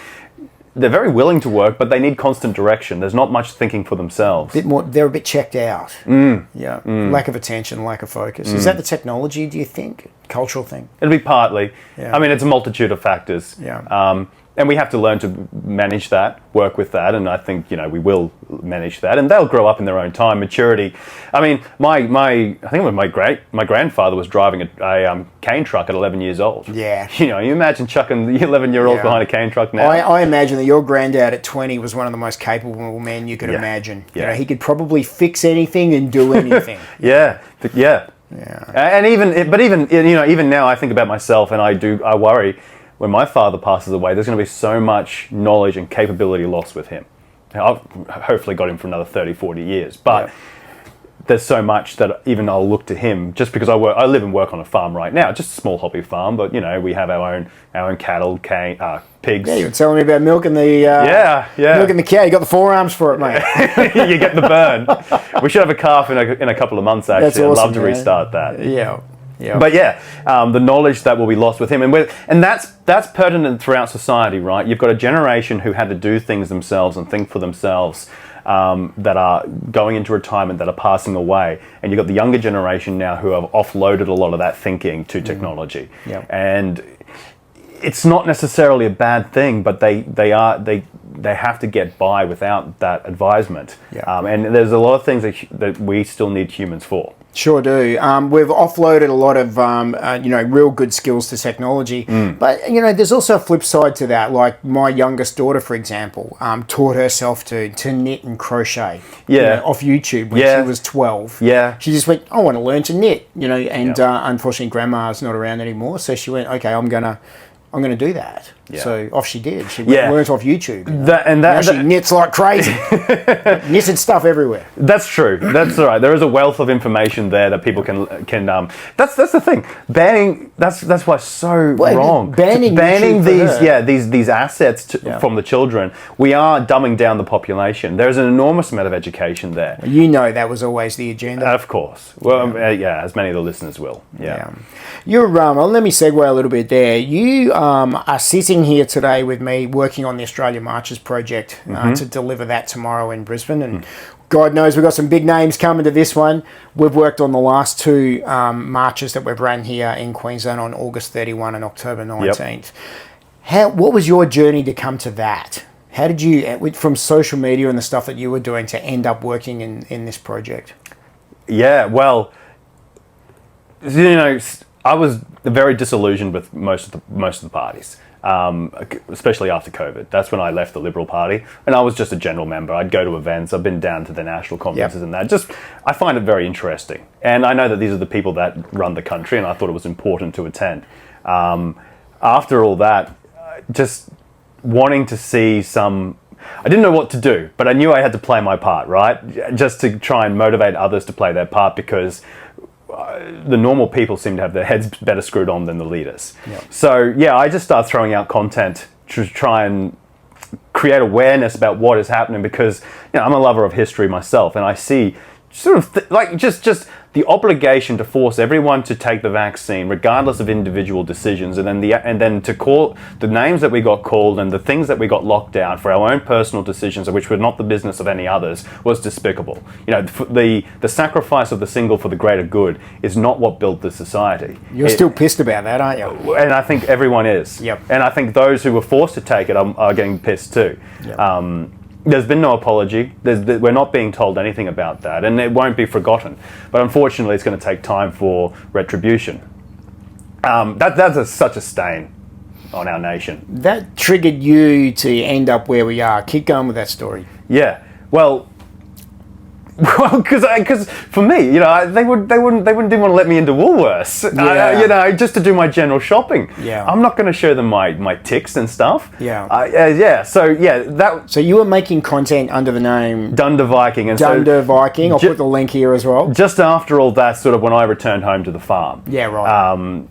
[SPEAKER 2] they're very willing to work, but they need constant direction. There's not much thinking for themselves.
[SPEAKER 1] They're a bit checked out. Lack of attention, lack of focus. Is that the technology, do you think? Cultural thing?
[SPEAKER 2] It'll be partly. I mean, it's a multitude of factors. And we have to learn to manage that, work with that, and I think we will manage that, and they'll grow up in their own time. Maturity. I mean, I think when my grandfather was driving a cane truck at 11 years old.
[SPEAKER 1] Yeah.
[SPEAKER 2] You imagine chucking the 11-year-old behind a cane truck now.
[SPEAKER 1] I imagine that your granddad at 20 was one of the most capable men you could imagine. He could probably fix anything and do anything.
[SPEAKER 2] Yeah. And even now, I think about myself, and I worry. When my father passes away, there's going to be so much knowledge and capability lost with him. I've hopefully got him for another 30, 40 years. But there's so much that even I'll look to him, just because I live and work on a farm right now, just a small hobby farm, but we have our own cattle, pigs. Yeah,
[SPEAKER 1] you were telling me about milking the milking the cow. You got the forearms for it, mate.
[SPEAKER 2] You get the burn. We should have a calf in a couple of months. Actually,
[SPEAKER 1] That's awesome,
[SPEAKER 2] I'd love to restart that.
[SPEAKER 1] Yeah.
[SPEAKER 2] But the knowledge that will be lost with him, and that's pertinent throughout society, right? You've got a generation who had to do things themselves and think for themselves, that are going into retirement, that are passing away, and you've got the younger generation now who have offloaded a lot of that thinking to technology. And it's not necessarily a bad thing, but they have to get by without that advisement. And there's a lot of things that we still need humans for.
[SPEAKER 1] Sure do. We've offloaded a lot of, real good skills to technology. But, there's also a flip side to that. Like my youngest daughter, for example, taught herself to knit and crochet off YouTube when she was 12.
[SPEAKER 2] Yeah.
[SPEAKER 1] She just went, I want to learn to knit, and unfortunately grandma's not around anymore. So she went, okay, I'm going to do that.
[SPEAKER 2] Yeah.
[SPEAKER 1] So off she did. She learnt off YouTube.
[SPEAKER 2] Now
[SPEAKER 1] she knits like crazy. Knitted stuff everywhere.
[SPEAKER 2] That's true. That's all right. There is a wealth of information there that people can. That's the thing. Banning. That's why it's so wrong.
[SPEAKER 1] Banning
[SPEAKER 2] these assets from the children. We are dumbing down the population. There's an enormous amount of education there.
[SPEAKER 1] That was always the agenda.
[SPEAKER 2] Of course. Well, as many of the listeners will. Yeah.
[SPEAKER 1] You're let me segue a little bit there. You are sitting here today with me working on the Australia Marches project to deliver that tomorrow in Brisbane, and God knows we've got some big names coming to this one. We've worked on the last two marches that we've run here in Queensland on August 31 and October 19th. What was your journey to come to that? How did you, from social media and the stuff that you were doing, to end up working in this project?
[SPEAKER 2] Yeah, well, I was very disillusioned with most of the parties. Especially after COVID. That's when I left the Liberal Party, and I was just a general member. I'd go to events. I've been down to the national conferences and that. I find it very interesting, and I know that these are the people that run the country, and I thought it was important to attend. After all that, just wanting to see I didn't know what to do, but I knew I had to play my part, right? Just to try and motivate others to play their part, because the normal people seem to have their heads better screwed on than the leaders. So I just started throwing out content to try and create awareness about what is happening, because I'm a lover of history myself, and I see sort of just the obligation to force everyone to take the vaccine regardless of individual decisions, and then to call the names that we got called and the things that we got locked down for our own personal decisions, which were not the business of any others, was despicable. The sacrifice of the single for the greater good is not what built this society.
[SPEAKER 1] You're still pissed about that, aren't you?
[SPEAKER 2] And I think everyone is.
[SPEAKER 1] Yep.
[SPEAKER 2] And I think those who were forced to take it are getting pissed too. Yep. There's been no apology. We're not being told anything about that, and it won't be forgotten. But unfortunately, it's going to take time for retribution. That's such a stain on our nation.
[SPEAKER 1] That triggered you to end up where we are. Keep going with that story.
[SPEAKER 2] Yeah. Well, because for me, they wouldn't even want to let me into Woolworths, just to do my general shopping.
[SPEAKER 1] Yeah.
[SPEAKER 2] I'm not going to show them my ticks and stuff.
[SPEAKER 1] Yeah.
[SPEAKER 2] So
[SPEAKER 1] you were making content under the name
[SPEAKER 2] Dunder Viking,
[SPEAKER 1] Viking. I'll put the link here as well.
[SPEAKER 2] Just after all that, sort of when I returned home to the farm.
[SPEAKER 1] Yeah. Right.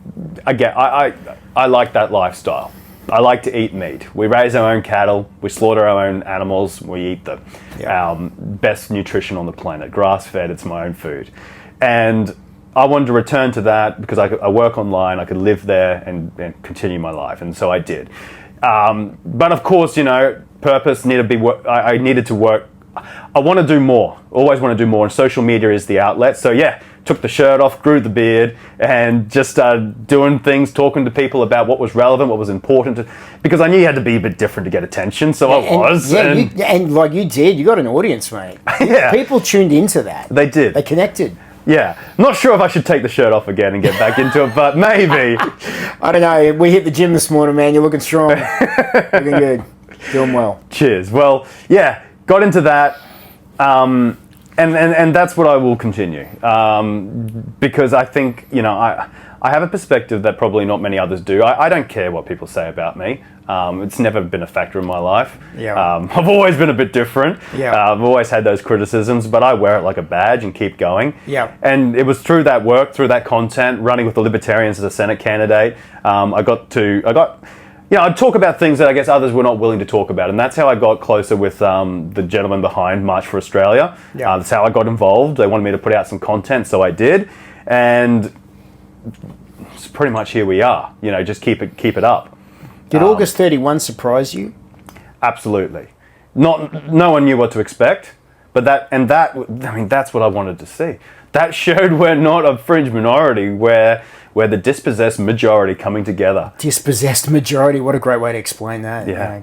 [SPEAKER 2] Again, I like that lifestyle. I like to eat meat. We raise our own cattle. We slaughter our own animals. We eat them. Yeah. Best nutrition on the planet. Grass-fed. It's my own food. And I wanted to return to that because I work online. I could live there and continue my life. And so I did. But of course, purpose needed to be I needed to work. I want to do more. Always want to do more. And social media is the outlet. So took the shirt off, grew the beard, and just started doing things, talking to people about what was relevant, what was important, because I knew you had to be a bit different to get attention, so I was.
[SPEAKER 1] And like you did, you got an audience, mate. People tuned into that.
[SPEAKER 2] They did.
[SPEAKER 1] They connected.
[SPEAKER 2] Yeah. Not sure if I should take the shirt off again and get back into it, but maybe.
[SPEAKER 1] I don't know. We hit the gym this morning, man. You're looking strong. Looking good. Doing well.
[SPEAKER 2] Cheers. Well, got into that. And that's what I will continue, because I think, I have a perspective that probably not many others do. I don't care what people say about me. It's never been a factor in my life.
[SPEAKER 1] Yeah.
[SPEAKER 2] I've always been a bit different.
[SPEAKER 1] Yeah.
[SPEAKER 2] I've always had those criticisms, but I wear it like a badge and keep going.
[SPEAKER 1] Yeah.
[SPEAKER 2] And it was through that work, through that content, running with the Libertarians as a Senate candidate, I'd talk about things that I guess others were not willing to talk about, and that's how I got closer with the gentleman behind March for Australia.
[SPEAKER 1] Yeah.
[SPEAKER 2] That's how I got involved. They wanted me to put out some content, so I did, and it's pretty much here we are. Just keep it up.
[SPEAKER 1] Did August 31 surprise you?
[SPEAKER 2] Absolutely. No one knew what to expect, but that's what I wanted to see. That showed we're not a fringe minority, where We're the dispossessed majority coming together.
[SPEAKER 1] Dispossessed majority, what a great way to explain that.
[SPEAKER 2] Yeah.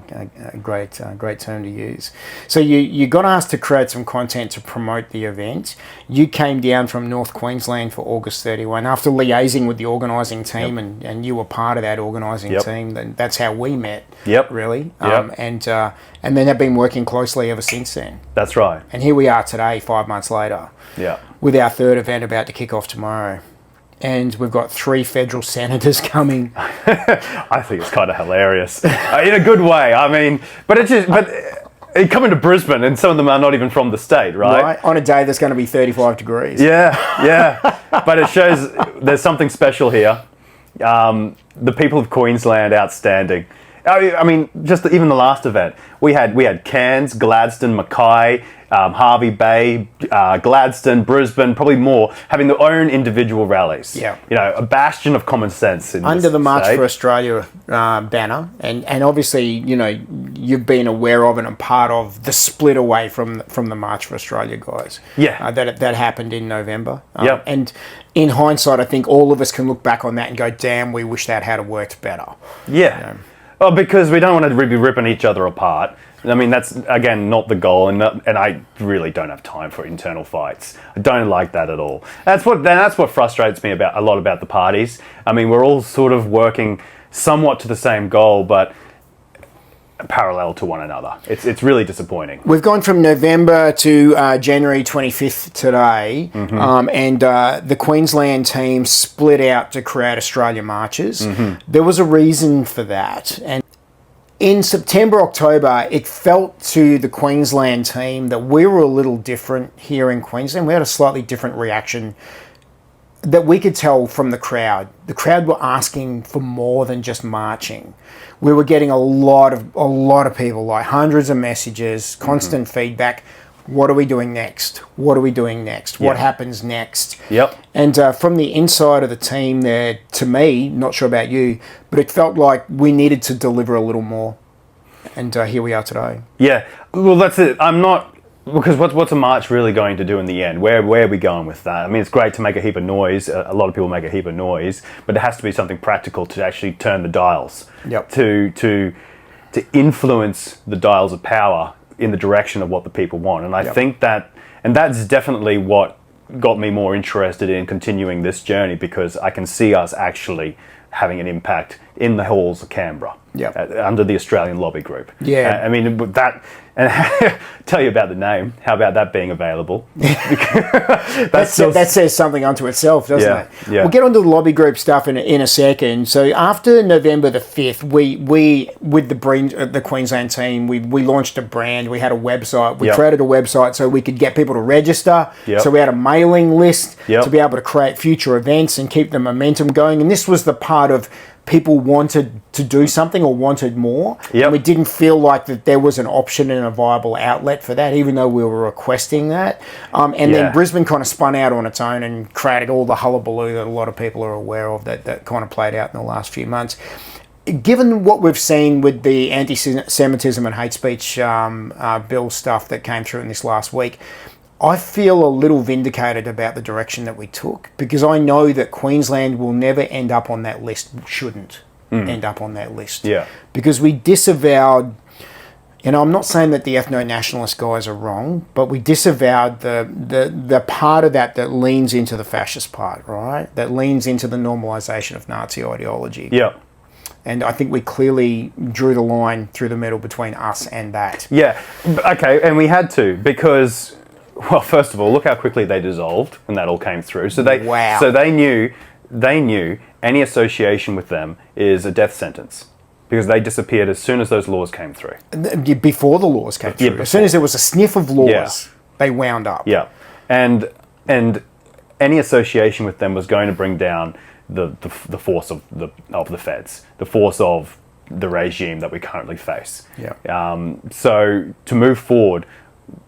[SPEAKER 1] A great term to use. So you got asked to create some content to promote the event. You came down from North Queensland for August 31 after liaising with the organising team, and you were part of that organising team. That's how we met, really. And then have been working closely ever since then.
[SPEAKER 2] That's right.
[SPEAKER 1] And here we are today, 5 months later, with our third event about to kick off tomorrow. And we've got 3 federal senators coming.
[SPEAKER 2] I think it's kind of hilarious in a good way. I mean, but coming to Brisbane, and some of them are not even from the state, right?
[SPEAKER 1] On a day that's going to be 35 degrees.
[SPEAKER 2] Yeah. But it shows there's something special here. The people of Queensland, outstanding. I mean, just even the last event, we had Cairns, Gladstone, Mackay, Hervey Bay, Gladstone, Brisbane, probably more, having their own individual rallies.
[SPEAKER 1] Yeah.
[SPEAKER 2] You know, a bastion of common sense in
[SPEAKER 1] under
[SPEAKER 2] this
[SPEAKER 1] the March
[SPEAKER 2] state.
[SPEAKER 1] for Australia banner, and obviously, you know, you've been aware of and part of the split away from the March for Australia guys.
[SPEAKER 2] Yeah.
[SPEAKER 1] That happened in November. And in hindsight, I think all of us can look back on that and go, damn, we wish that had worked better.
[SPEAKER 2] Yeah.
[SPEAKER 1] You know?
[SPEAKER 2] Well, because we don't want to be ripping each other apart. I mean, that's, again, not the goal, and I really don't have time for internal fights. I don't like that at all. That's what frustrates me a lot about the parties. I mean, we're all sort of working somewhat to the same goal, but parallel to one another. It's really disappointing.
[SPEAKER 1] We've gone from November to January 25th today, and the Queensland team split out to create Australia marches. There was a reason for that, and in September, October, it felt to the Queensland team that we were a little different here in Queensland. We had a slightly different reaction that we could tell from the crowd. The crowd were asking for more than just marching. We were getting a lot of people, like hundreds of messages, constant feedback. What are we doing next? What are we doing next? What happens next? And from the inside of the team there, to me, not sure about you, but it felt like we needed to deliver a little more. And here we are today.
[SPEAKER 2] Yeah, well, that's it. I'm not... Because what's a march really going to do in the end? Where are we going with that? I mean, it's great to make a heap of noise. A lot of people make a heap of noise, but it has to be something practical to actually turn the dials. To influence the dials of power in the direction of what the people want. And I think that's definitely what got me more interested in continuing this journey, because I can see us actually having an impact in the halls of Canberra under the Australian Lobby Group. I mean, with that, and tell you about the name. How about that being available? that
[SPEAKER 1] says something unto itself, doesn't it?
[SPEAKER 2] Yeah.
[SPEAKER 1] We'll get onto the lobby group stuff in a second. So after November the 5th, we with the Queensland team, we launched a brand. We had a website. We created a website so we could get people to register. So we had a mailing list to be able to create future events and keep the momentum going. And this was the part of people wanted to do something or wanted more. And we didn't feel like that there was an option and a viable outlet for that, even though we were requesting that. Then Brisbane kind of spun out on its own and created all the hullabaloo that a lot of people are aware of that kind of played out in the last few months. Given what we've seen with the anti-Semitism and hate speech bill stuff that came through in this last week, I feel a little vindicated about the direction that we took, because I know that Queensland will never end up on that list, shouldn't end up on that list. Because we disavowed, and I'm not saying that the ethno-nationalist guys are wrong, but we disavowed the part of that leans into the fascist part, right? That leans into the normalisation of Nazi ideology. And I think we clearly drew the line through the middle between us and that.
[SPEAKER 2] Okay, and we had to, because... Well, first of all, look how quickly they dissolved, and that all came through. So they knew any association with them is a death sentence, because they disappeared as soon as those laws came through.
[SPEAKER 1] Before the laws came through, as soon as there was a sniff of laws, they wound up.
[SPEAKER 2] And any association with them was going to bring down the force of the feds, the force of the regime that we currently face. So to move forward,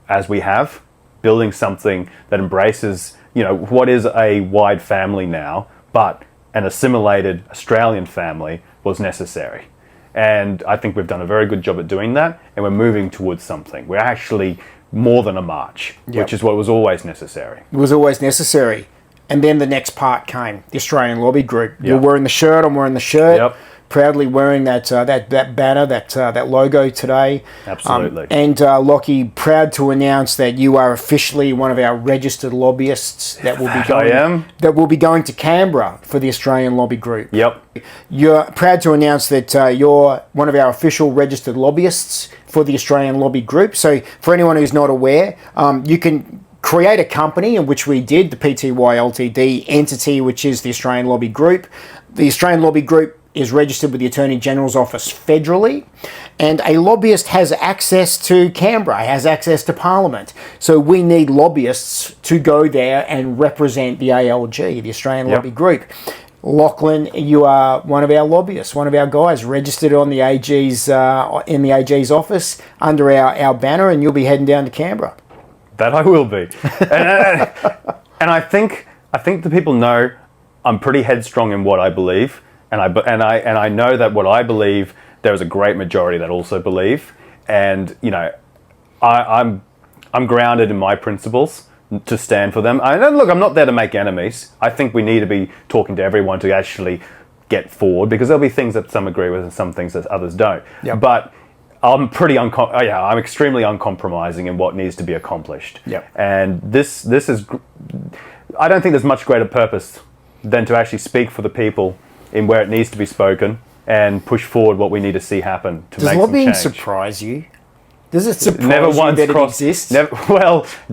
[SPEAKER 2] as we have, building something that embraces, what is a wide family now, but an assimilated Australian family was necessary. And I think we've done a very good job at doing that, and we're moving towards something. We're actually more than a march, which is what was always necessary.
[SPEAKER 1] It was always necessary. And then the next part came, the Australian Lobby Group.
[SPEAKER 2] Yep.
[SPEAKER 1] You're wearing the shirt, I'm wearing the shirt.
[SPEAKER 2] Yep.
[SPEAKER 1] Proudly wearing that banner, that logo today.
[SPEAKER 2] Absolutely.
[SPEAKER 1] And Lockie, proud to announce that you are officially one of our registered lobbyists that will be going.
[SPEAKER 2] I am.
[SPEAKER 1] That will be going to Canberra for the Australian Lobby Group.
[SPEAKER 2] Yep.
[SPEAKER 1] You're proud to announce that you're one of our official registered lobbyists for the Australian Lobby Group. So for anyone who's not aware, you can create a company, in which we did, the PTY Ltd entity, which is the Australian Lobby Group. The Australian Lobby Group is registered with the Attorney General's office federally, and a lobbyist has access to Canberra, has access to Parliament. So we need lobbyists to go there and represent the ALG, the Australian Lobby Group. Lachlan, you are one of our lobbyists, one of our guys registered on the AG's in the AG's office under our banner, and you'll be heading down to Canberra.
[SPEAKER 2] That I will be, and I think the people know I'm pretty headstrong in what I believe. And I know that what I believe, there is a great majority that also believe, and you know, I'm grounded in my principles to stand for them. Look, I'm not there to make enemies. I think we need to be talking to everyone to actually get forward, because there'll be things that some agree with and some things that others don't.
[SPEAKER 1] Yep.
[SPEAKER 2] But I'm I'm extremely uncompromising in what needs to be accomplished.
[SPEAKER 1] Yep.
[SPEAKER 2] And this is, I don't think there's much greater purpose than to actually speak for the people in where it needs to be spoken and push forward what we need to see happen to make some change.
[SPEAKER 1] Does lobbying surprise you? Does it surprise you that it exists?
[SPEAKER 2] It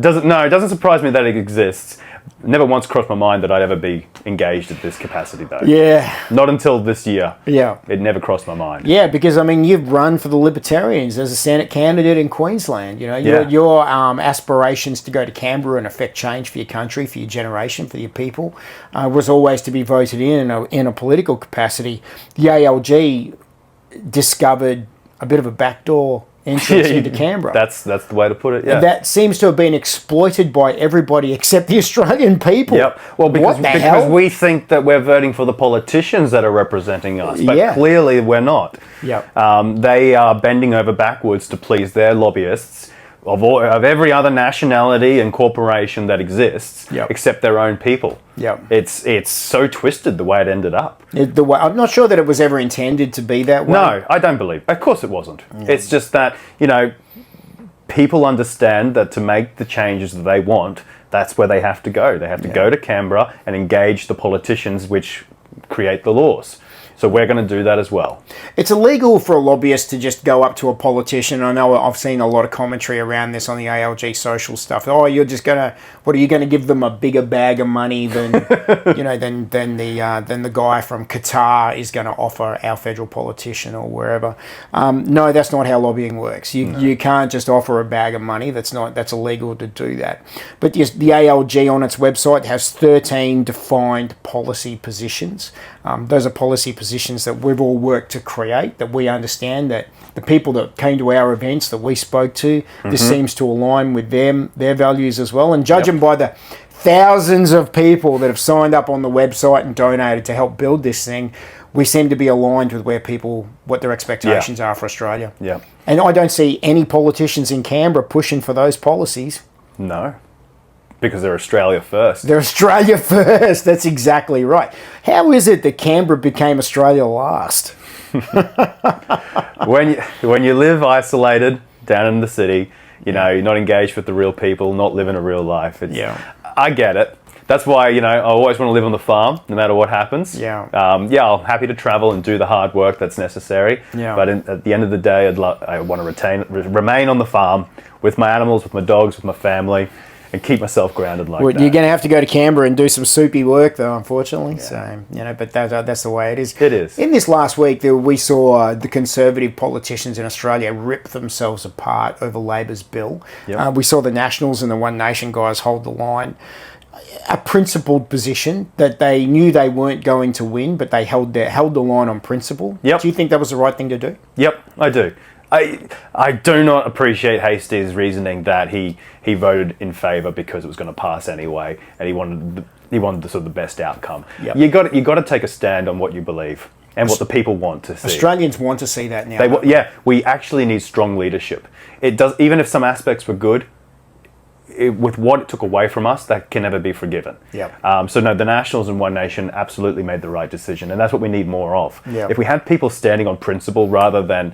[SPEAKER 2] doesn't surprise me that it exists. Never once crossed my mind that I'd ever be engaged at this capacity, though.
[SPEAKER 1] Yeah.
[SPEAKER 2] Not until this year.
[SPEAKER 1] Yeah.
[SPEAKER 2] It never crossed my mind.
[SPEAKER 1] Yeah, because I mean, you've run for the Libertarians as a Senate candidate in Queensland. You know, your aspirations to go to Canberra and affect change for your country, for your generation, for your people, was always to be voted in a political capacity. The ALG discovered a bit of a backdoor entrance into Canberra.
[SPEAKER 2] That's the way to put it. Yeah.
[SPEAKER 1] That seems to have been exploited by everybody except the Australian people.
[SPEAKER 2] Yep. Well, because we think that we're voting for the politicians that are representing us, but clearly we're not.
[SPEAKER 1] Yep.
[SPEAKER 2] They are bending over backwards to please their lobbyists of every other nationality and corporation that exists, except their own people.
[SPEAKER 1] Yep.
[SPEAKER 2] It's so twisted the way it ended up.
[SPEAKER 1] I'm not sure that it was ever intended to be that way.
[SPEAKER 2] No, I don't believe. Of course it wasn't. Yeah. It's just that, you know, people understand that to make the changes that they want, that's where they have to go. They have to go to Canberra and engage the politicians which create the laws. So we're going to do that as well.
[SPEAKER 1] It's illegal for a lobbyist to just go up to a politician. I know I've seen a lot of commentary around this on the ALG social stuff. Oh, you're just going to, what are you going to give them a bigger bag of money than, you know, than the guy from Qatar is going to offer our federal politician or wherever. No, that's not how lobbying works. You can't just offer a bag of money. That's illegal to do that. But the ALG on its website has 13 defined policy positions. Those are policy positions that we've all worked to create, that we understand, that the people that came to our events that we spoke to, this seems to align with their values as well. And judging by the thousands of people that have signed up on the website and donated to help build this thing, we seem to be aligned with what their expectations are for Australia.
[SPEAKER 2] Yeah.
[SPEAKER 1] And I don't see any politicians in Canberra pushing for those policies.
[SPEAKER 2] No. Because they're Australia first.
[SPEAKER 1] They're Australia first. That's exactly right. How is it that Canberra became Australia last?
[SPEAKER 2] When you live isolated down in the city, you know, you're not engaged with the real people, not living a real life. I get it. That's why, you know, I always want to live on the farm, no matter what happens.
[SPEAKER 1] Yeah.
[SPEAKER 2] I'm happy to travel and do the hard work that's necessary. Yeah. But at the end of the day, I want to remain on the farm with my animals, with my dogs, with my family, and keep myself grounded like that.
[SPEAKER 1] You're going to have to go to Canberra and do some soupy work, though, unfortunately. Yeah. So, you know, but that's the way it is.
[SPEAKER 2] It is.
[SPEAKER 1] In this last week, we saw the Conservative politicians in Australia rip themselves apart over Labor's bill. Yep. We saw the Nationals and the One Nation guys hold the line. A principled position that they knew they weren't going to win, but they held the line on principle. Yep. Do you think that was the right thing to do?
[SPEAKER 2] Yep, I do. I do not appreciate Hastie's reasoning that he voted in favour because it was going to pass anyway, and he wanted the sort of the best outcome. Yep. You got to take a stand on what you believe and what the people want to see.
[SPEAKER 1] Australians want to see that now.
[SPEAKER 2] We actually need strong leadership. It does, even if some aspects were good. with what it took away from us, that can never be forgiven.
[SPEAKER 1] Yep.
[SPEAKER 2] So no, the Nationals and One Nation absolutely made the right decision, and that's what we need more of.
[SPEAKER 1] Yep.
[SPEAKER 2] If we had people standing on principle rather than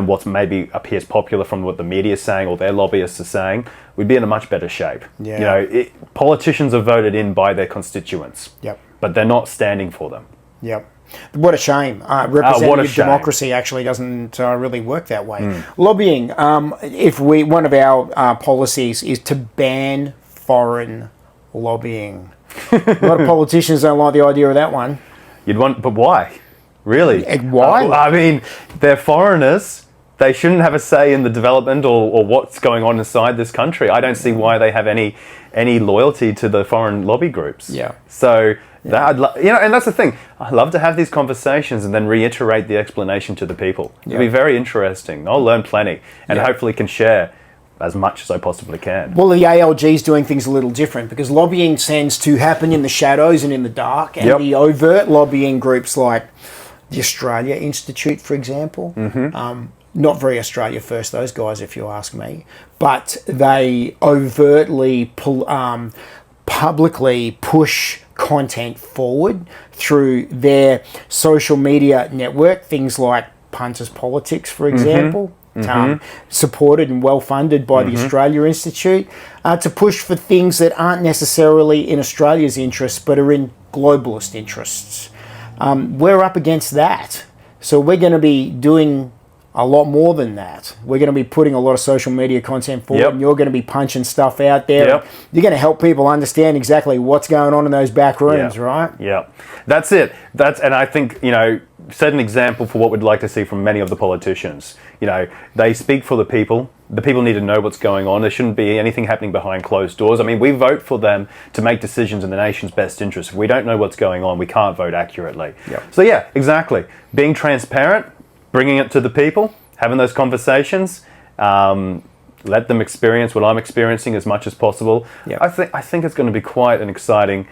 [SPEAKER 2] what maybe appears popular from what the media is saying or their lobbyists are saying, we'd be in a much better shape.
[SPEAKER 1] Yeah.
[SPEAKER 2] You know, politicians are voted in by their constituents,
[SPEAKER 1] Yep.
[SPEAKER 2] but they're not standing for them.
[SPEAKER 1] Yep. What a shame. Representative
[SPEAKER 2] what a shame.
[SPEAKER 1] democracy actually doesn't really work that way. Lobbying, one of our policies is to ban foreign lobbying. A lot of politicians don't like the idea of that one.
[SPEAKER 2] But why? Really?
[SPEAKER 1] Why?
[SPEAKER 2] I mean, they're foreigners. They shouldn't have a say in the development or what's going on inside this country. I don't see why they have any loyalty to the foreign lobby groups.
[SPEAKER 1] Yeah.
[SPEAKER 2] So and that's the thing. I love to have these conversations and then reiterate the explanation to the people. It'll be very interesting. I'll learn plenty and hopefully can share as much as I possibly can.
[SPEAKER 1] Well, the ALG is doing things a little different because lobbying tends to happen in the shadows and in the dark, and the overt lobbying groups like the Australia Institute, for example, not very Australia first, those guys, if you ask me, but they overtly publicly push content forward through their social media network, things like Punters Politics, for example, supported and well funded by the Australia Institute, to push for things that aren't necessarily in Australia's interests but are in globalist interests. We're up against that. So we're going to be doing a lot more than that. We're going to be putting a lot of social media content forward, and you're going to be punching stuff out there. You're going to help people understand exactly what's going on in those back rooms, right?
[SPEAKER 2] Yeah, that's it. And I think, set an example for what we'd like to see from many of the politicians. They speak for the people. The people need to know what's going on. There shouldn't be anything happening behind closed doors. I mean, we vote for them to make decisions in the nation's best interest. If we don't know what's going on, we can't vote accurately. So yeah, exactly. Being transparent, bringing it to the people, having those conversations, let them experience what I'm experiencing as much as possible. I think it's going to be quite an exciting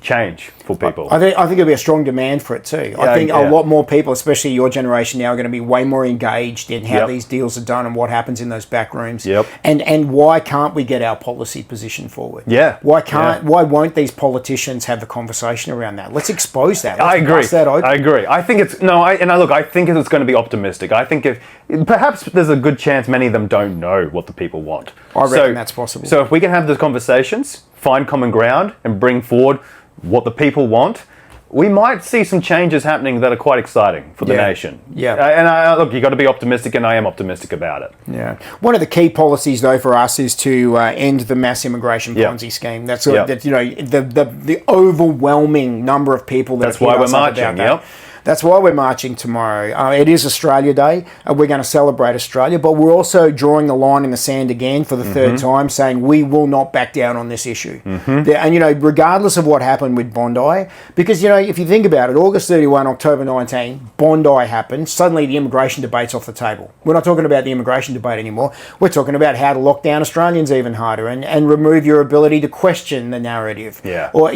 [SPEAKER 2] change for people.
[SPEAKER 1] I think there'll be a strong demand for it too. I think a lot more people, especially your generation now, are going to be way more engaged in how these deals are done and what happens in those back rooms. And why can't we get our policy position forward? Why won't these politicians have the conversation around that? Let's expose that. Let's
[SPEAKER 2] I agree.
[SPEAKER 1] bust that open.
[SPEAKER 2] I agree. I think it's I think it's going to be optimistic. I think if perhaps there's a good chance many of them don't know what the people want.
[SPEAKER 1] I reckon that's possible.
[SPEAKER 2] So if we can have those conversations, find common ground, and bring forward what the people want, we might see some changes happening that are quite exciting for the nation. And look, you got to be optimistic, and I am optimistic about it.
[SPEAKER 1] One of the key policies, though, for us is to end the mass immigration Ponzi scheme. That's the overwhelming number of people that.
[SPEAKER 2] That's why we're marching.
[SPEAKER 1] That's why we're marching tomorrow. It is Australia Day. We're going to celebrate Australia, but we're also drawing the line in the sand again for the third time, saying we will not back down on this issue. And, regardless of what happened with Bondi, because, if you think about it, August 31, October 19, Bondi happened. Suddenly the immigration debate's off the table. We're not talking about the immigration debate anymore. We're talking about how to lock down Australians even harder and remove your ability to question the narrative. Or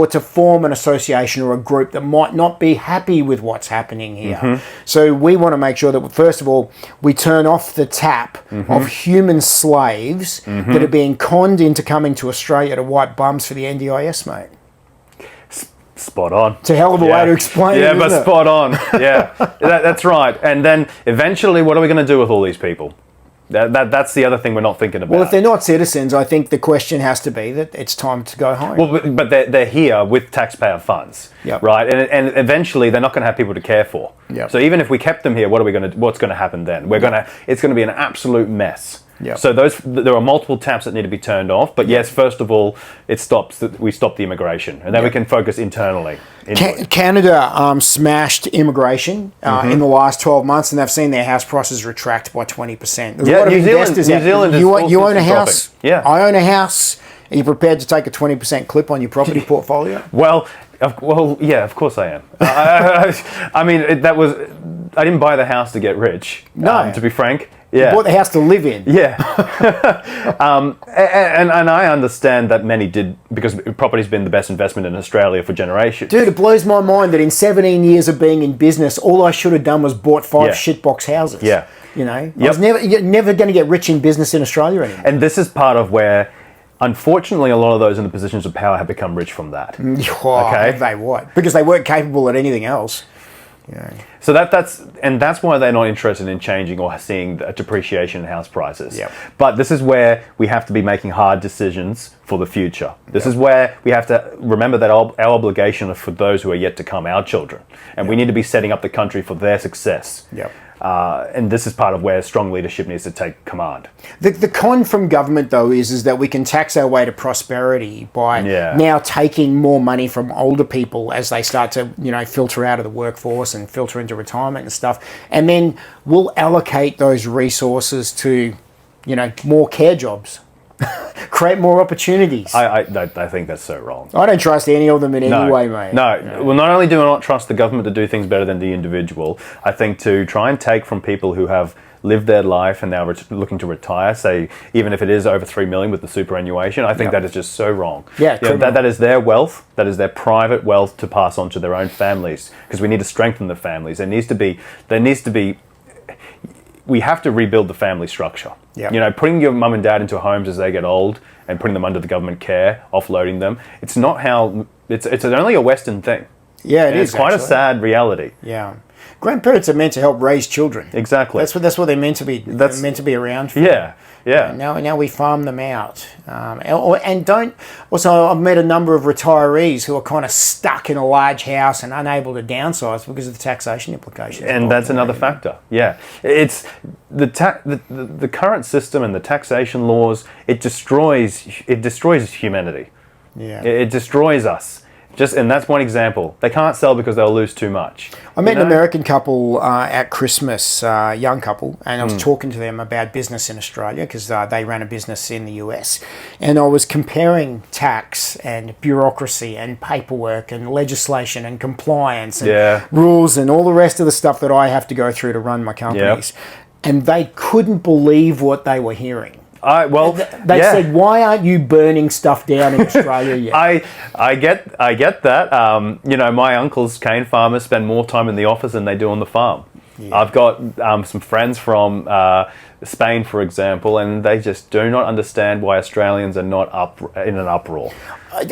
[SPEAKER 1] to form an association or a group that might not be happy with what's happening here. So we want to make sure that, first of all, we turn off the tap of human slaves that are being conned into coming to Australia to wipe bums for the NDIS, mate.
[SPEAKER 2] Spot on.
[SPEAKER 1] It's a hell of a way to explain it,
[SPEAKER 2] but
[SPEAKER 1] isn't it?
[SPEAKER 2] Spot on. That's right. And then eventually, what are we going to do with all these people? That's the other thing we're not thinking about.
[SPEAKER 1] Well, if they're not citizens, I think the question has to be that it's time to go home.
[SPEAKER 2] Well, but they're here with taxpayer funds, right? And eventually, they're not going to have people to care for. So even if we kept them here, what's going to happen then? It's going to be an absolute mess. So there are multiple taps that need to be turned off. But yes, first of all, we stop the immigration, and then we can focus internally.
[SPEAKER 1] Canada smashed immigration in the last 12 months, and they've seen their house prices retract by 20%. There's a lot of investors.
[SPEAKER 2] New Zealand
[SPEAKER 1] you own a house. I own a house. Are you prepared to take a 20% clip on your property portfolio?
[SPEAKER 2] Well, yeah, of course I am. I mean, I didn't buy the house to get rich.
[SPEAKER 1] No.
[SPEAKER 2] To be frank. Yeah.
[SPEAKER 1] You bought the house to live in.
[SPEAKER 2] Yeah. and I understand that many did, because property's been the best investment in Australia for generations.
[SPEAKER 1] Dude, it blows my mind that in 17 years of being in business, all I should have done was bought 5 shitbox houses.
[SPEAKER 2] Yeah.
[SPEAKER 1] You know, you're never going to get rich in business in Australia anymore.
[SPEAKER 2] And this is part of where, unfortunately, a lot of those in the positions of power have become rich from that.
[SPEAKER 1] Okay. They what? Because they weren't capable at anything else. Yeah.
[SPEAKER 2] So that's why they're not interested in changing or seeing a depreciation in house prices.
[SPEAKER 1] Yep.
[SPEAKER 2] But this is where we have to be making hard decisions for the future. This is where we have to remember that our obligation is for those who are yet to come, our children, and we need to be setting up the country for their success.
[SPEAKER 1] Yep.
[SPEAKER 2] And this is part of where strong leadership needs to take command.
[SPEAKER 1] The con from government, though, is that we can tax our way to prosperity by now taking more money from older people as they start to, filter out of the workforce and filter into retirement and stuff. And then we'll allocate those resources to, more care jobs. Create more opportunities.
[SPEAKER 2] I think that's so wrong.
[SPEAKER 1] I don't trust any of them in any way, mate.
[SPEAKER 2] No. Well, not only do I not trust the government to do things better than the individual, I think to try and take from people who have lived their life and now looking to retire, say, even if it is over 3 million with the superannuation, I think that is just so wrong.
[SPEAKER 1] Yeah,
[SPEAKER 2] that is their wealth, that is their private wealth to pass on to their own families, because we need to strengthen the families. There needs to be we have to rebuild the family structure.
[SPEAKER 1] Yep.
[SPEAKER 2] Putting your mum and dad into homes as they get old and putting them under the government care, offloading them, it's not how, it's only a Western thing.
[SPEAKER 1] Yeah, it is.
[SPEAKER 2] It's quite a sad reality.
[SPEAKER 1] Yeah. Grandparents are meant to help raise children.
[SPEAKER 2] Exactly.
[SPEAKER 1] That's what they're meant to be. They're meant to be around for.
[SPEAKER 2] Yeah. Yeah.
[SPEAKER 1] Now we farm them out, Also, I've met a number of retirees who are kind of stuck in a large house and unable to downsize because of the taxation implications.
[SPEAKER 2] And that's another factor. Yeah, it's the current system and the taxation laws. It destroys humanity.
[SPEAKER 1] Yeah.
[SPEAKER 2] It destroys us. And that's one example. They can't sell because they'll lose too much.
[SPEAKER 1] I met an American couple at Christmas, young couple, and I was talking to them about business in Australia because they ran a business in the US. And I was comparing tax and bureaucracy and paperwork and legislation and compliance and rules and all the rest of the stuff that I have to go through to run my companies. And they couldn't believe what they were hearing. They said, "Why aren't you burning stuff down in Australia yet?"
[SPEAKER 2] I get that. My uncle's cane farmers spend more time in the office than they do on the farm. Yeah. I've got some friends from Spain, for example, and they just do not understand why Australians are not in an uproar.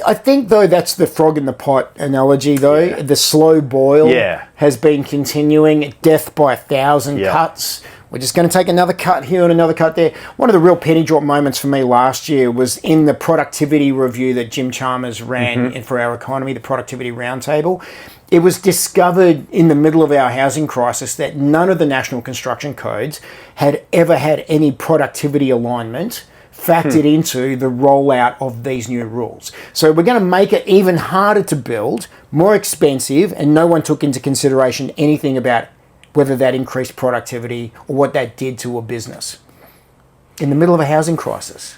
[SPEAKER 1] I think, though, that's the frog in the pot analogy, though. Yeah. The slow boil has been continuing. Death by 1,000 cuts. We're just going to take another cut here and another cut there. One of the real penny drop moments for me last year was in the productivity review that Jim Chalmers ran for our economy, the Productivity Roundtable. It was discovered in the middle of our housing crisis that none of the national construction codes had ever had any productivity alignment factored into the rollout of these new rules. So we're going to make it even harder to build, more expensive, and no one took into consideration anything about whether that increased productivity or what that did to a business in the middle of a housing crisis.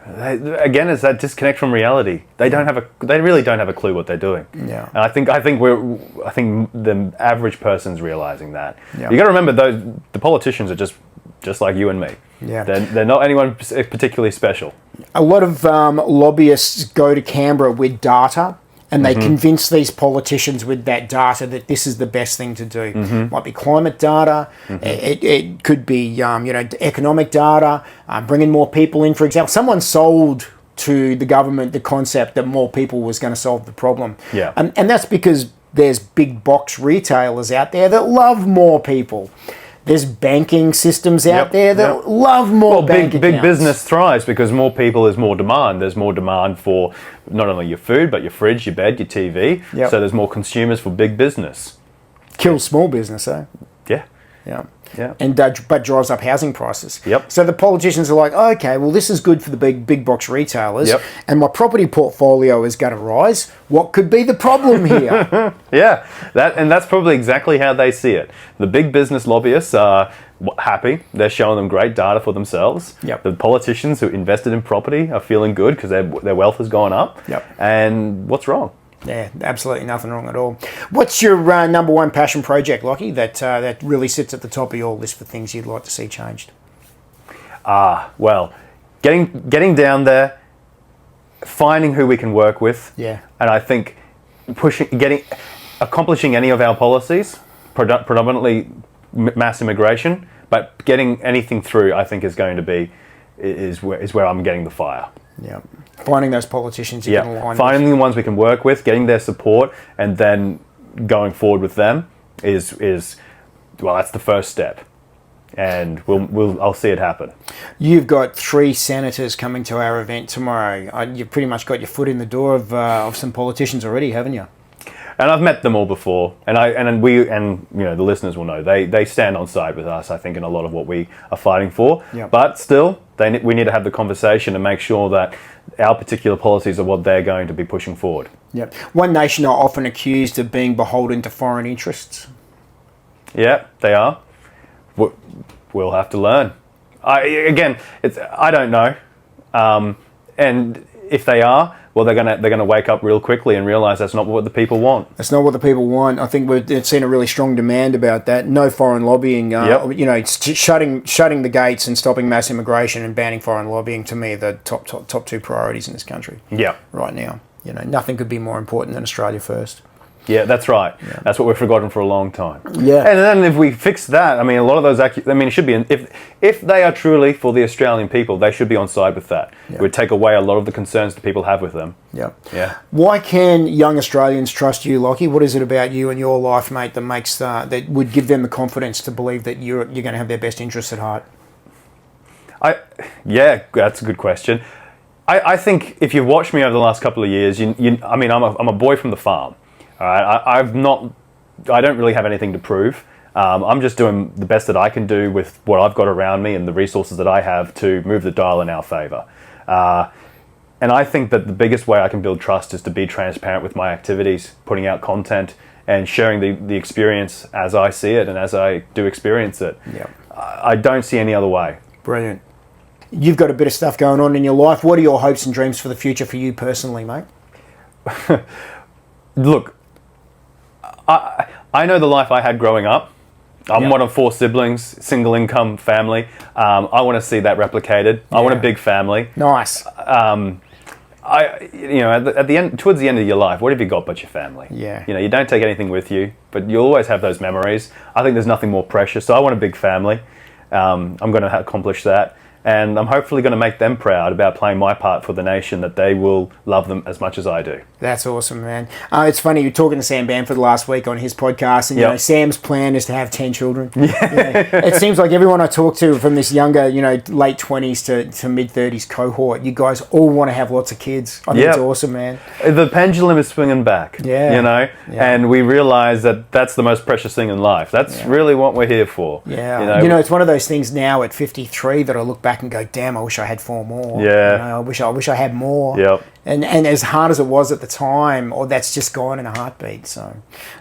[SPEAKER 2] Again, it's that disconnect from reality. They really don't have a clue what they're doing.
[SPEAKER 1] Yeah.
[SPEAKER 2] And I think the average person's realizing that.
[SPEAKER 1] Yeah.
[SPEAKER 2] You got to remember, the politicians are just like you and me.
[SPEAKER 1] Yeah.
[SPEAKER 2] They're not anyone particularly special.
[SPEAKER 1] A lot of lobbyists go to Canberra with data, and they convince these politicians with that data that this is the best thing to do. It might be climate data. It could be economic data. Bringing more people in, for example. Someone sold to the government the concept that more people was going to solve the problem.
[SPEAKER 2] Yeah.
[SPEAKER 1] And that's because there's big box retailers out there that love more people. There's banking systems out there that love more bank accounts. Big business
[SPEAKER 2] thrives because more people is more demand. There's more demand for not only your food, but your fridge, your bed, your TV. So there's more consumers for big business.
[SPEAKER 1] Kill small business, eh?
[SPEAKER 2] Yeah.
[SPEAKER 1] Yeah. and but drives up housing prices.
[SPEAKER 2] Yep.
[SPEAKER 1] So the politicians are like, okay, well, this is good for the big box retailers,
[SPEAKER 2] Yep.
[SPEAKER 1] and my property portfolio is going to rise. What could be the problem here?
[SPEAKER 2] Yeah, that's probably exactly how they see it. The big business lobbyists are happy. They're showing them great data for themselves.
[SPEAKER 1] Yep.
[SPEAKER 2] The politicians who invested in property are feeling good because their wealth has gone up.
[SPEAKER 1] Yep.
[SPEAKER 2] And what's wrong?
[SPEAKER 1] Yeah, absolutely nothing wrong at all. What's your number one passion project, Lockie, that really sits at the top of your list for things you'd like to see changed?
[SPEAKER 2] Well, getting down there, finding who we can work with.
[SPEAKER 1] Yeah.
[SPEAKER 2] And I think accomplishing any of our policies, predominantly mass immigration, but getting anything through, I think is where I'm getting the fire.
[SPEAKER 1] Yeah. Finding those politicians you can align
[SPEAKER 2] finding
[SPEAKER 1] with.
[SPEAKER 2] the ones we can work with, getting their support, and then going forward with them is that's the first step, and I'll see it happen.
[SPEAKER 1] You've got 3 senators coming to our event tomorrow. You've pretty much got your foot in the door of some politicians already, haven't you?
[SPEAKER 2] And I've met them all before, and the listeners will know they stand on side with us. I think in a lot of what we are fighting for,
[SPEAKER 1] Yep.
[SPEAKER 2] But still, we need to have the conversation and make sure that our particular policies are what they're going to be pushing forward.
[SPEAKER 1] Yep. One nation are often accused of being beholden to foreign interests.
[SPEAKER 2] Yeah, they are. We'll have to learn. I don't know, and if they are, well, they're gonna wake up real quickly and realise that's not what the people want.
[SPEAKER 1] That's not what the people want. I think we've seen a really strong demand about that. No foreign lobbying. Shutting the gates and stopping mass immigration and banning foreign lobbying, to me, are the top 2 priorities in this country.
[SPEAKER 2] Yeah.
[SPEAKER 1] Right now, nothing could be more important than Australia first.
[SPEAKER 2] Yeah, that's right. Yeah. That's what we've forgotten for a long time.
[SPEAKER 1] Yeah.
[SPEAKER 2] And then if we fix that, a lot of those, it should be, if they are truly for the Australian people, they should be on side with that. Yeah. It would take away a lot of the concerns that people have with them.
[SPEAKER 1] Yeah.
[SPEAKER 2] Yeah.
[SPEAKER 1] Why can young Australians trust you, Lockie? What is it about you and your life, mate, that would give them the confidence to believe that you're going to have their best interests at heart?
[SPEAKER 2] That's a good question. I think if you've watched me over the last couple of years, I'm a boy from the farm. All right, I don't really have anything to prove. I'm just doing the best that I can do with what I've got around me and the resources that I have to move the dial in our favour. And I think that the biggest way I can build trust is to be transparent with my activities, putting out content and sharing the experience as I see it and as I do experience it.
[SPEAKER 1] Yeah.
[SPEAKER 2] I don't see any other way.
[SPEAKER 1] Brilliant. You've got a bit of stuff going on in your life. What are your hopes and dreams for the future for you personally, mate?
[SPEAKER 2] Look, I know the life I had growing up. I'm one of 4 siblings, single income family. I want to see that replicated. I want a big family.
[SPEAKER 1] Nice.
[SPEAKER 2] At the end, towards the end of your life, what have you got but your family?
[SPEAKER 1] Yeah.
[SPEAKER 2] You don't take anything with you, but you'll always have those memories. I think there's nothing more precious. So I want a big family. I'm going to accomplish that. And I'm hopefully going to make them proud about playing my part for the nation, that they will love them as much as I do.
[SPEAKER 1] That's awesome, man. It's funny, you were talking to Sam Bamford last week on his podcast, and Sam's plan is to have 10 children. Yeah. It seems like everyone I talk to from this younger, late 20s to mid 30s cohort, you guys all want to have lots of kids. I think it's awesome, man.
[SPEAKER 2] The pendulum is swinging back.
[SPEAKER 1] Yeah.
[SPEAKER 2] And we realise that that's the most precious thing in life. That's really what we're here for.
[SPEAKER 1] Yeah. It's one of those things now at 53 that I look back and go, damn, I wish I had 4 more.
[SPEAKER 2] Yeah.
[SPEAKER 1] I wish I had more.
[SPEAKER 2] Yep.
[SPEAKER 1] And as hard as it was at the time, that's just gone in a heartbeat. So,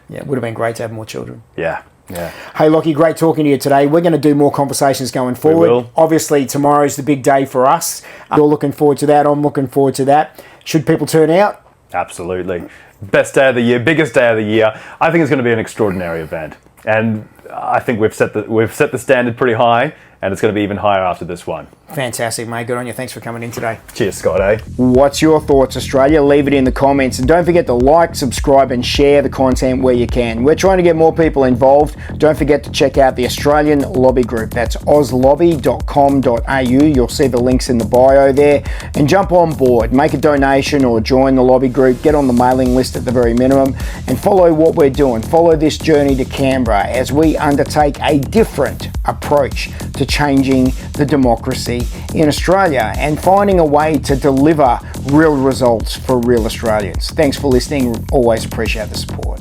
[SPEAKER 1] it would have been great to have more children.
[SPEAKER 2] Yeah. Yeah.
[SPEAKER 1] Hey, Lockie, great talking to you today. We're going to do more conversations going forward.
[SPEAKER 2] We will.
[SPEAKER 1] Obviously, tomorrow's the big day for us. You're looking forward to that. I'm looking forward to that. Should people turn out?
[SPEAKER 2] Absolutely. Best day of the year, biggest day of the year. I think it's going to be an extraordinary event. And I think we've set the standard pretty high, and it's going to be even higher after this one.
[SPEAKER 1] Fantastic, mate. Good on you. Thanks for coming in today.
[SPEAKER 2] Cheers, Scott.
[SPEAKER 1] What's your thoughts, Australia? Leave it in the comments. And don't forget to like, subscribe, and share the content where you can. We're trying to get more people involved. Don't forget to check out the Australian Lobby Group. That's auslobby.com.au. You'll see the links in the bio there. And jump on board. Make a donation or join the lobby group. Get on the mailing list at the very minimum. And follow what we're doing. Follow this journey to Canberra as we undertake a different approach to changing the democracy in Australia and finding a way to deliver real results for real Australians. Thanks for listening. Always appreciate the support.